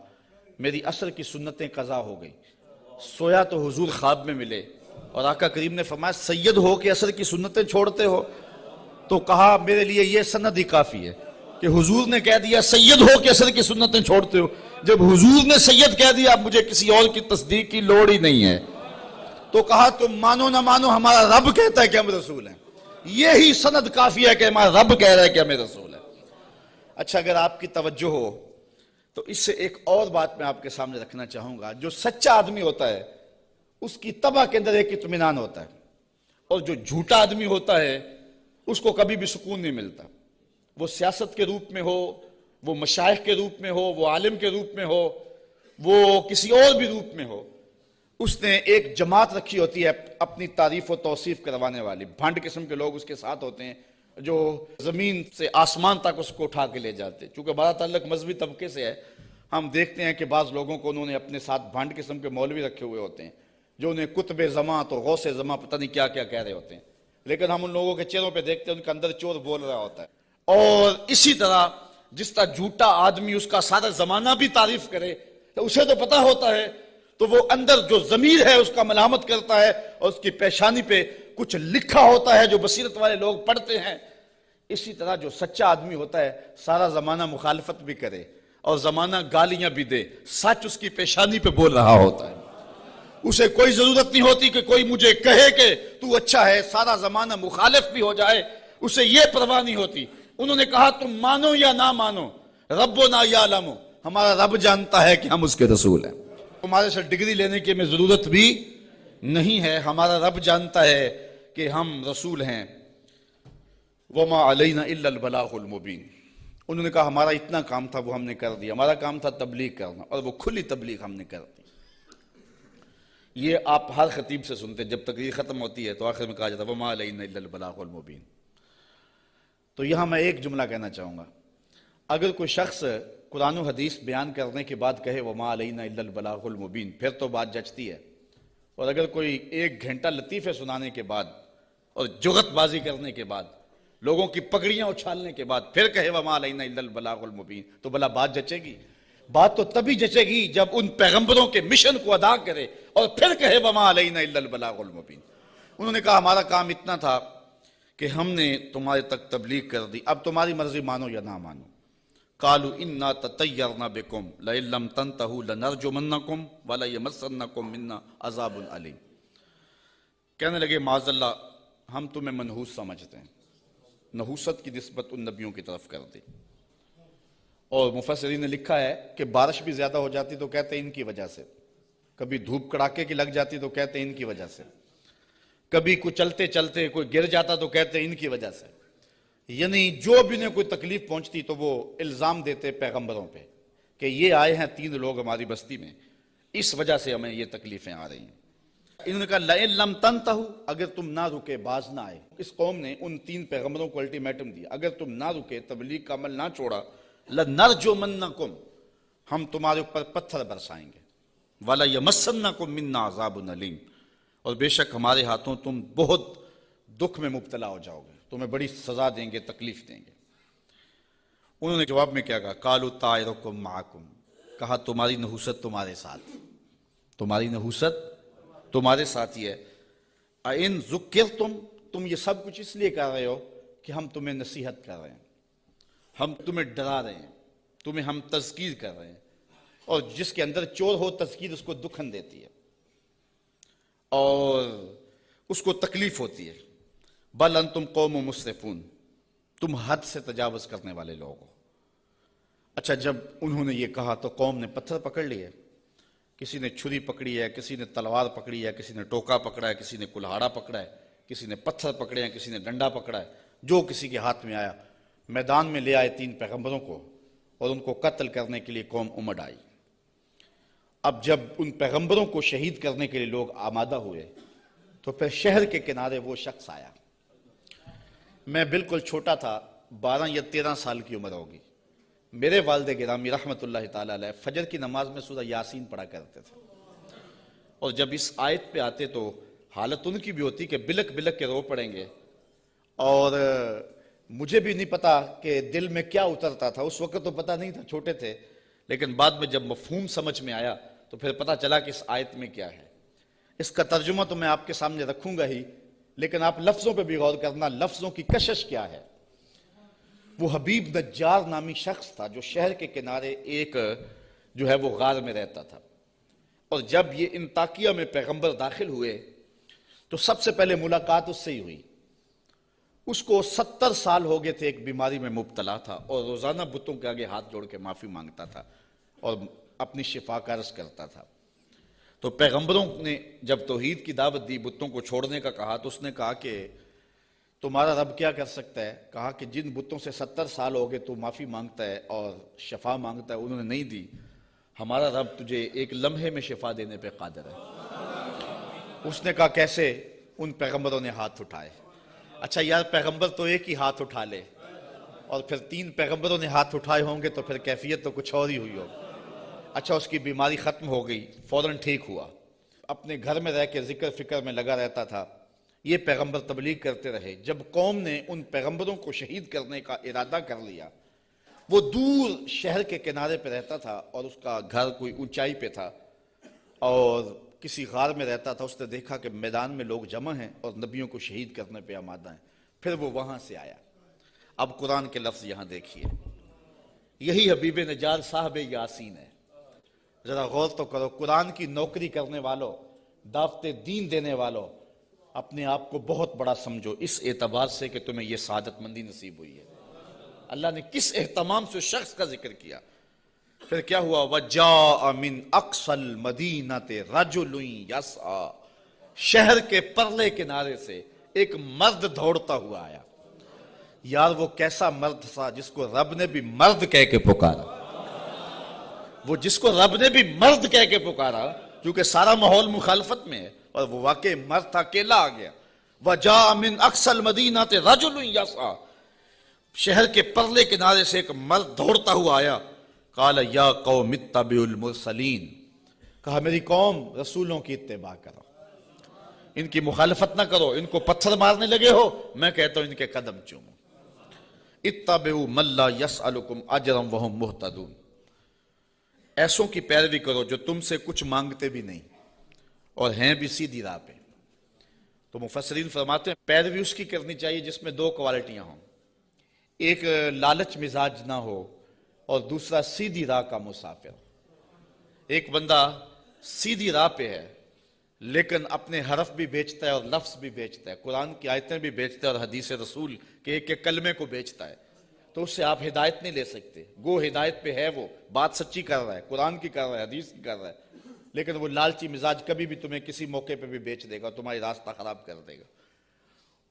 میری عصر کی سنتیں قضا ہو گئی، سویا تو حضور خواب میں ملے، اور آقا کریم نے فرمایا سید ہو کے عصر کی سنتیں چھوڑتے ہو؟ تو کہا میرے لیے یہ سند ہی کافی ہے کہ حضور نے کہہ دیا سید ہو کے عصر کی سنتیں چھوڑتے ہو، جب حضور نے سید کہہ دیا اب مجھے کسی اور کی تصدیق کی لوڑ ہی نہیں ہے۔ تو کہا تم مانو نہ مانو ہمارا رب کہتا ہے کہ ہم رسول ہیں، یہی سند کافی ہے کہ ہمارا رب کہہ رہا ہے کہ ہمیں رسول ہے۔ اچھا، اگر آپ کی توجہ ہو تو اس سے ایک اور بات میں آپ کے سامنے رکھنا چاہوں گا۔ جو سچا آدمی ہوتا ہے اس کی طبع کے اندر ایک اطمینان ہوتا ہے، اور جو جھوٹا آدمی ہوتا ہے اس کو کبھی بھی سکون نہیں ملتا، وہ سیاست کے روپ میں ہو، وہ مشائخ کے روپ میں ہو، وہ عالم کے روپ میں ہو، وہ کسی اور بھی روپ میں ہو، اس نے ایک جماعت رکھی ہوتی ہے اپنی تعریف و توصیف کروانے والی، بھنڈ قسم کے لوگ اس کے ساتھ ہوتے ہیں جو زمین سے آسمان تک اس کو اٹھا کے لے جاتے ہیں۔ چونکہ ہمارا تعلق مذہبی طبقے سے ہے، ہم دیکھتے ہیں کہ بعض لوگوں کو انہوں نے اپنے ساتھ بھنڈ قسم کے مولوی رکھے ہوئے ہوتے ہیں جو انہیں قطب زماں تو غوث زماں پتہ نہیں کیا کیا کہہ رہے ہوتے ہیں، لیکن ہم ان لوگوں کے چہروں پہ دیکھتے ہیں ان کے اندر چور بول رہا ہوتا ہے۔ اور اسی طرح جس طرح جھوٹا آدمی اس کا سارا زمانہ بھی تعریف کرے تو اسے تو پتہ ہوتا ہے، تو وہ اندر جو ضمیر ہے اس کا ملامت کرتا ہے اور اس کی پیشانی پہ کچھ لکھا ہوتا ہے جو بصیرت والے لوگ پڑھتے ہیں۔ اسی طرح جو سچا آدمی ہوتا ہے سارا زمانہ مخالفت بھی کرے اور زمانہ گالیاں بھی دے، سچ اس کی پیشانی پہ بول رہا ہوتا ہے، اسے کوئی ضرورت نہیں ہوتی کہ کوئی مجھے کہے کہ تو اچھا ہے، سارا زمانہ مخالف بھی ہو جائے اسے یہ پرواہ نہیں ہوتی۔ انہوں نے کہا تم مانو یا نہ مانو، ربنا یعلم، ہمارا رب جانتا ہے کہ ہم اس کے رسول ہیں، ہمارے سے ڈگری لینے کی ہمیں ضرورت بھی نہیں ہے، ہمارا رب جانتا ہے کہ ہم رسول ہیں۔ وما علینا الا البلاغ المبین، انہوں نے کہا ہمارا اتنا کام تھا وہ ہم نے کر دیا، ہمارا کام تھا تبلیغ کرنا اور وہ کھلی تبلیغ ہم نے کر دی۔ یہ آپ ہر خطیب سے سنتے ہیں، جب تقریر ختم ہوتی ہے تو آخر میں کہا جاتا ہے وما علینا الا البلاغ المبین۔ تو یہاں میں ایک جملہ کہنا چاہوں گا، اگر کوئی شخص قرآن و حدیث بیان کرنے کے بعد کہے وما علینا الا البلاغ المبین پھر تو بات جچتی ہے، اور اگر کوئی 1 گھنٹہ لطیفے سنانے کے بعد اور جغت بازی کرنے کے بعد لوگوں کی پگڑیاں اچھالنے کے بعد پھر کہے وما علینا الا البلاغ المبین تو بھلا بات جچے گی؟ بات تو تبھی جچے گی جب ان پیغمبروں کے مشن کو ادا کرے اور پھر کہے وما علینا الا البلاغ المبین۔ انہوں نے کہا ہمارا کام اتنا تھا کہ ہم نے تمہارے تک تبلیغ کر دی، اب تمہاری مرضی مانو یا نہ مانو۔ قالوا انا تطیرنا بکم لئن لم تنتہوا لنرجمنکم ولیمسنکم منا عذاب علیم۔ کہنے لگے معاذ اللہ ہم تمہیں منحوس سمجھتے ہیں، نحوست کی نسبت ان نبیوں کی طرف کر دی۔ اور مفسرین نے لکھا ہے کہ بارش بھی زیادہ ہو جاتی تو کہتے ہیں ان کی وجہ سے، کبھی دھوپ کڑاکے کی لگ جاتی تو کہتے ہیں ان کی وجہ سے، کبھی کوئی چلتے چلتے کوئی گر جاتا تو کہتے ہیں ان کی وجہ سے، یعنی جو بھی انہیں کوئی تکلیف پہنچتی تو وہ الزام دیتے پیغمبروں پہ کہ یہ آئے ہیں 3 لوگ ہماری بستی میں، اس وجہ سے ہمیں یہ تکلیفیں آ رہی ہیں۔ انہوں نے کہا لئن لم تنتہوا، اگر تم نہ رکے باز نہ آئے۔ اس قوم نے ان 3 پیغمبروں کو الٹیمیٹم دیا، اگر تم نہ رکے تبلیغ کا عمل نہ چھوڑا لنرجمنکم، ہم تمہارے اوپر پتھر برسائیں گے، ولیمسنکم منا عذاب علیم، اور بے شک ہمارے ہاتھوں تم بہت دکھ میں مبتلا ہو جاؤ گے، تمہیں بڑی سزا دیں گے، تکلیف دیں گے۔ انہوں نے جواب میں کیا کہا؟ قالوا طائرکم معکم، کہا تمہاری نحوست تمہارے ساتھ، تمہاری نحوست تمہارے ساتھ ہی ہے۔ اَإِن ذُكِّرْتُمْ، تم یہ سب کچھ اس لیے کر رہے ہو کہ ہم تمہیں نصیحت کر رہے ہیں، ہم تمہیں ڈرا رہے ہیں، تمہیں ہم تذکیر کر رہے ہیں، اور جس کے اندر چور ہو تذکیر اس کو دکھن دیتی ہے اور اس کو تکلیف ہوتی ہے۔ بل انتم قوم مسرفون، تم حد سے تجاوز کرنے والے لوگ ہو۔ اچھا جب انہوں نے یہ کہا تو قوم نے پتھر پکڑ لیے، کسی نے چھری پکڑی ہے، کسی نے تلوار پکڑی ہے، کسی نے ٹوکا پکڑا ہے، کسی نے کلہاڑا پکڑا ہے، کسی نے پتھر پکڑے ہیں، کسی نے ڈنڈا پکڑا ہے، جو کسی کے ہاتھ میں آیا میدان میں لے آئے 3 پیغمبروں کو اور ان کو قتل کرنے کے لیے قوم امڑ آئی۔ اب جب ان پیغمبروں کو شہید کرنے کے لیے لوگ آمادہ ہوئے تو پھر شہر کے کنارے وہ شخص آیا، میں بالکل چھوٹا تھا، 12 یا 13 سال کی عمر ہوگی، میرے والد گرامی رحمت اللہ تعالی علیہ فجر کی نماز میں سورہ یاسین پڑھا کرتے تھے، اور جب اس آیت پہ آتے تو حالت ان کی بھی ہوتی کہ بلک بلک کے رو پڑیں گے، اور مجھے بھی نہیں پتا کہ دل میں کیا اترتا تھا، اس وقت تو پتہ نہیں تھا، چھوٹے تھے، لیکن بعد میں جب مفہوم سمجھ میں آیا تو پھر پتہ چلا کہ اس آیت میں کیا ہے۔ اس کا ترجمہ تو میں آپ کے سامنے رکھوں گا ہی، لیکن آپ لفظوں پہ بھی غور کرنا، لفظوں کی کشش کیا ہے۔ وہ حبیب نجار نامی شخص تھا جو شہر کے کنارے ایک جو ہے وہ غار میں رہتا تھا، اور جب یہ انطاکیہ میں پیغمبر داخل ہوئے تو سب سے پہلے ملاقات اس سے ہی ہوئی۔ اس کو 70 سال ہو گئے تھے، ایک بیماری میں مبتلا تھا اور روزانہ بتوں کے آگے ہاتھ جوڑ کے معافی مانگتا تھا اور اپنی شفا کا عرض کرتا تھا۔ تو پیغمبروں نے جب توحید کی دعوت دی، بتوں کو چھوڑنے کا کہا، تو اس نے کہا کہ تمہارا رب کیا کر سکتا ہے؟ کہا کہ جن بتوں سے 70 سال ہو گئے تو معافی مانگتا ہے اور شفا مانگتا ہے، انہوں نے نہیں دی، ہمارا رب تجھے ایک لمحے میں شفا دینے پہ قادر ہے۔ اس نے کہا کیسے؟ ان پیغمبروں نے ہاتھ اٹھائے۔ اچھا یار، پیغمبر تو ایک ہی ہاتھ اٹھا لے اور پھر 3 پیغمبروں نے ہاتھ اٹھائے ہوں گے تو پھر کیفیت تو کچھ اور ہی ہوئی ہوگی۔ اچھا، اس کی بیماری ختم ہو گئی، فوراً ٹھیک ہوا، اپنے گھر میں رہ کے ذکر فکر میں لگا رہتا تھا۔ یہ پیغمبر تبلیغ کرتے رہے۔ جب قوم نے ان پیغمبروں کو شہید کرنے کا ارادہ کر لیا، وہ دور شہر کے کنارے پہ رہتا تھا اور اس کا گھر کوئی اونچائی پہ تھا اور کسی غار میں رہتا تھا۔ اس نے دیکھا کہ میدان میں لوگ جمع ہیں اور نبیوں کو شہید کرنے پہ آمادہ ہیں، پھر وہ وہاں سے آیا۔ اب قرآن کے لفظ یہاں دیکھیے، یہی حبیب نجار صاحب یاسین ہے۔ ذرا غور تو کرو، قرآن کی نوکری کرنے والوں، دعوت دین دینے والوں، اپنے آپ کو بہت بڑا سمجھو اس اعتبار سے کہ تمہیں یہ سعادت مندی نصیب ہوئی ہے۔ اللہ نے کس اہتمام سے شخص کا ذکر کیا۔ پھر کیا ہوا؟ وَجَاءَ مِنْ أَقْصَى الْمَدِينَةِ رَجُلٌ يَسْعَىٰ، شہر کے پرلے کنارے سے ایک مرد دوڑتا ہوا آیا۔ یار وہ کیسا مرد تھا جس کو رب نے بھی مرد کہہ کے پکارا، وہ جس کو رب نے بھی مرد کہہ کے پکارا، کیونکہ سارا ماحول مخالفت میں ہے اور وہ واقعی مرد تھا، اکیلا آ گیا۔ وَجَاءَ مِنْ أَقْصَى الْمَدِينَةِ رَجُلٌ يَسْعَىٰ، شہر کے پرلے کنارے سے ایک مرد دوڑتا ہوا آیا۔ قال یا قوم اتبعوا المرسلین، کہا میری قوم رسولوں کی اتباع کرو، ان کی مخالفت نہ کرو، ان کو پتھر مارنے لگے ہو، میں کہتا ہوں ان کے قدم چومو۔ اتبعوا من لا یسألکم اجرا وہم مہتدون، ایسوں کی پیروی کرو جو تم سے کچھ مانگتے بھی نہیں اور ہیں بھی سیدھی راہ پہ۔ تو مفسرین فرماتے ہیں پیروی اس کی کرنی چاہیے جس میں 2 کوالٹیاں ہوں، ایک لالچ مزاج نہ ہو اور دوسرا سیدھی راہ کا مسافر۔ ایک بندہ سیدھی راہ پہ ہے لیکن اپنے حرف بھی بیچتا ہے اور لفظ بھی بیچتا ہے، قرآن کی آیتیں بھی بیچتا ہے اور حدیث رسول کے ایک ایک کلمے کو بیچتا ہے، تو اس سے آپ ہدایت نہیں لے سکتے۔ گو ہدایت پہ ہے، وہ بات سچی کر رہا ہے، قرآن کی کر رہا ہے، حدیث کی کر رہا ہے، لیکن وہ لالچی مزاج کبھی بھی تمہیں کسی موقع پہ بھی بیچ دے گا، تمہاری راستہ خراب کر دے گا۔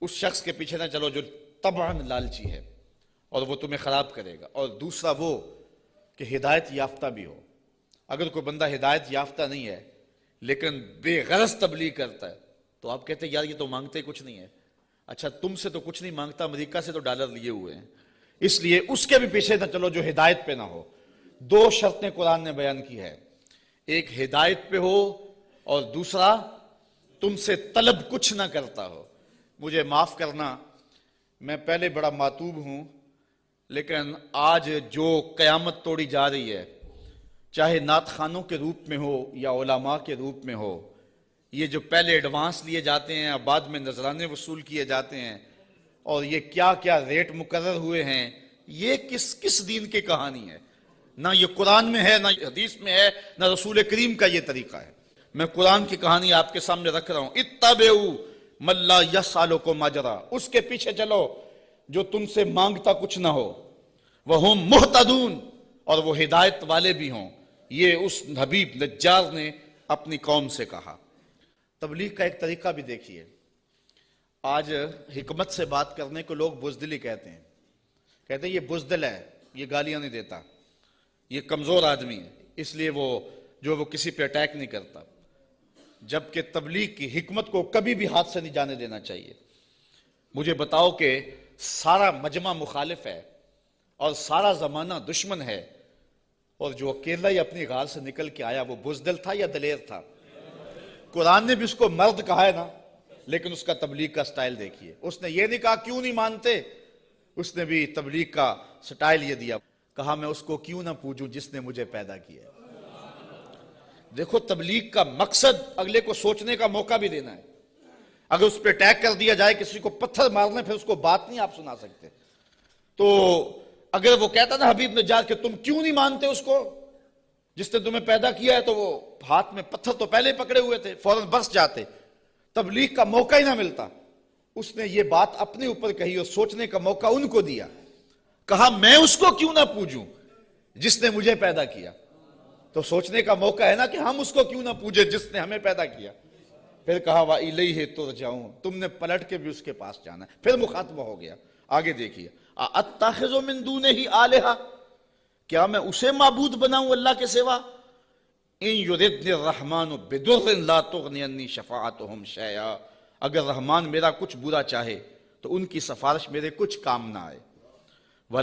اس شخص کے پیچھے نہ چلو جو طبعاً لالچی ہے اور وہ تمہیں خراب کرے گا۔ اور دوسرا وہ کہ ہدایت یافتہ بھی ہو۔ اگر کوئی بندہ ہدایت یافتہ نہیں ہے لیکن بے غرض تبلیغ کرتا ہے تو آپ کہتے ہیں یار یہ تو مانگتے کچھ نہیں ہے۔ اچھا تم سے تو کچھ نہیں مانگتا، امریکہ سے تو ڈالر لیے ہوئے ہیں، اس لیے اس کے بھی پیچھے نہ چلو جو ہدایت پہ نہ ہو۔ 2 شرطیں قرآن نے بیان کی ہے، ایک ہدایت پہ ہو اور دوسرا تم سے طلب کچھ نہ کرتا ہو۔ مجھے معاف کرنا، میں پہلے بڑا ماتوب ہوں، لیکن آج جو قیامت توڑی جا رہی ہے، چاہے نعت خانوں کے روپ میں ہو یا علماء کے روپ میں ہو، یہ جو پہلے ایڈوانس لیے جاتے ہیں بعد میں نذرانے وصول کیے جاتے ہیں، اور یہ کیا کیا ریٹ مقرر ہوئے ہیں، یہ کس دین کی کہانی ہے؟ نہ یہ قرآن میں ہے، نہ حدیث میں ہے، نہ رسول کریم کا یہ طریقہ ہے۔ میں قرآن کی کہانی آپ کے سامنے رکھ رہا ہوں۔ اتبعوا من لا یسألکم اجرا، اس کے پیچھے چلو جو تم سے مانگتا کچھ نہ ہو، وہم مہتدون، اور وہ ہدایت والے بھی ہوں۔ یہ اس حبیب نجار نے اپنی قوم سے کہا۔ تبلیغ کا ایک طریقہ بھی دیکھیے، آج حکمت سے بات کرنے کو لوگ بزدلی کہتے ہیں یہ بزدل ہے، یہ گالیاں نہیں دیتا، یہ کمزور آدمی ہے، اس لیے وہ کسی پہ اٹیک نہیں کرتا، جبکہ تبلیغ کی حکمت کو کبھی بھی ہاتھ سے نہیں جانے دینا چاہیے۔ مجھے بتاؤ کہ سارا مجمع مخالف ہے اور سارا زمانہ دشمن ہے، اور جو اکیلا ہی اپنی غار سے نکل کے آیا وہ بزدل تھا یا دلیر تھا؟ قرآن نے بھی اس کو مرد کہا ہے نا، لیکن اس کا تبلیغ کا سٹائل دیکھیے۔ اس نے یہ نہیں کہا کیوں نہیں مانتے، اس نے بھی تبلیغ کا سٹائل یہ دیا، کہا میں اس کو کیوں نہ پوجوں جس نے مجھے پیدا کیا۔ دیکھو تبلیغ کا مقصد اگلے کو سوچنے کا موقع بھی دینا ہے۔ اگر اس پہ اٹیک کر دیا جائے، کسی کو پتھر مارنے، پھر اس کو بات نہیں آپ سنا سکتے۔ تو اگر وہ کہتا نا حبیب نجار کہ تم کیوں نہیں مانتے اس کو جس نے تمہیں پیدا کیا ہے، تو وہ ہاتھ میں پتھر تو پہلے پکڑے ہوئے تھے، فوراً برس جاتے، تبلیغ کا موقع ہی نہ ملتا۔ اس نے یہ بات اپنے اوپر کہی اور سوچنے کا موقع ان کو دیا، کہا میں اس کو کیوں نہ پوجوں جس نے مجھے پیدا کیا۔ تو سوچنے کا موقع ہے نا کہ ہم اس کو کیوں نہ پوجے جس نے ہمیں پیدا کیا۔ پھر کہا وَإِلَيْهِ تُرْجَعُونَ، تم نے پلٹ کے بھی اس کے پاس جانا ہے۔ پھر مخاطبہ ہو گیا، آگے دیکھیے، أَتَّخِذُ مِن دُونِهِ آلِهَةً، کیا میں اسے معبود بناؤں اللہ کے سوا؟ ان یردنی الرحمن بدر لا تغنی عنی شفاعتهم شیئا، اگر رحمان میرا کچھ برا چاہے تو ان کی سفارش میرے کچھ کام نہ آئے۔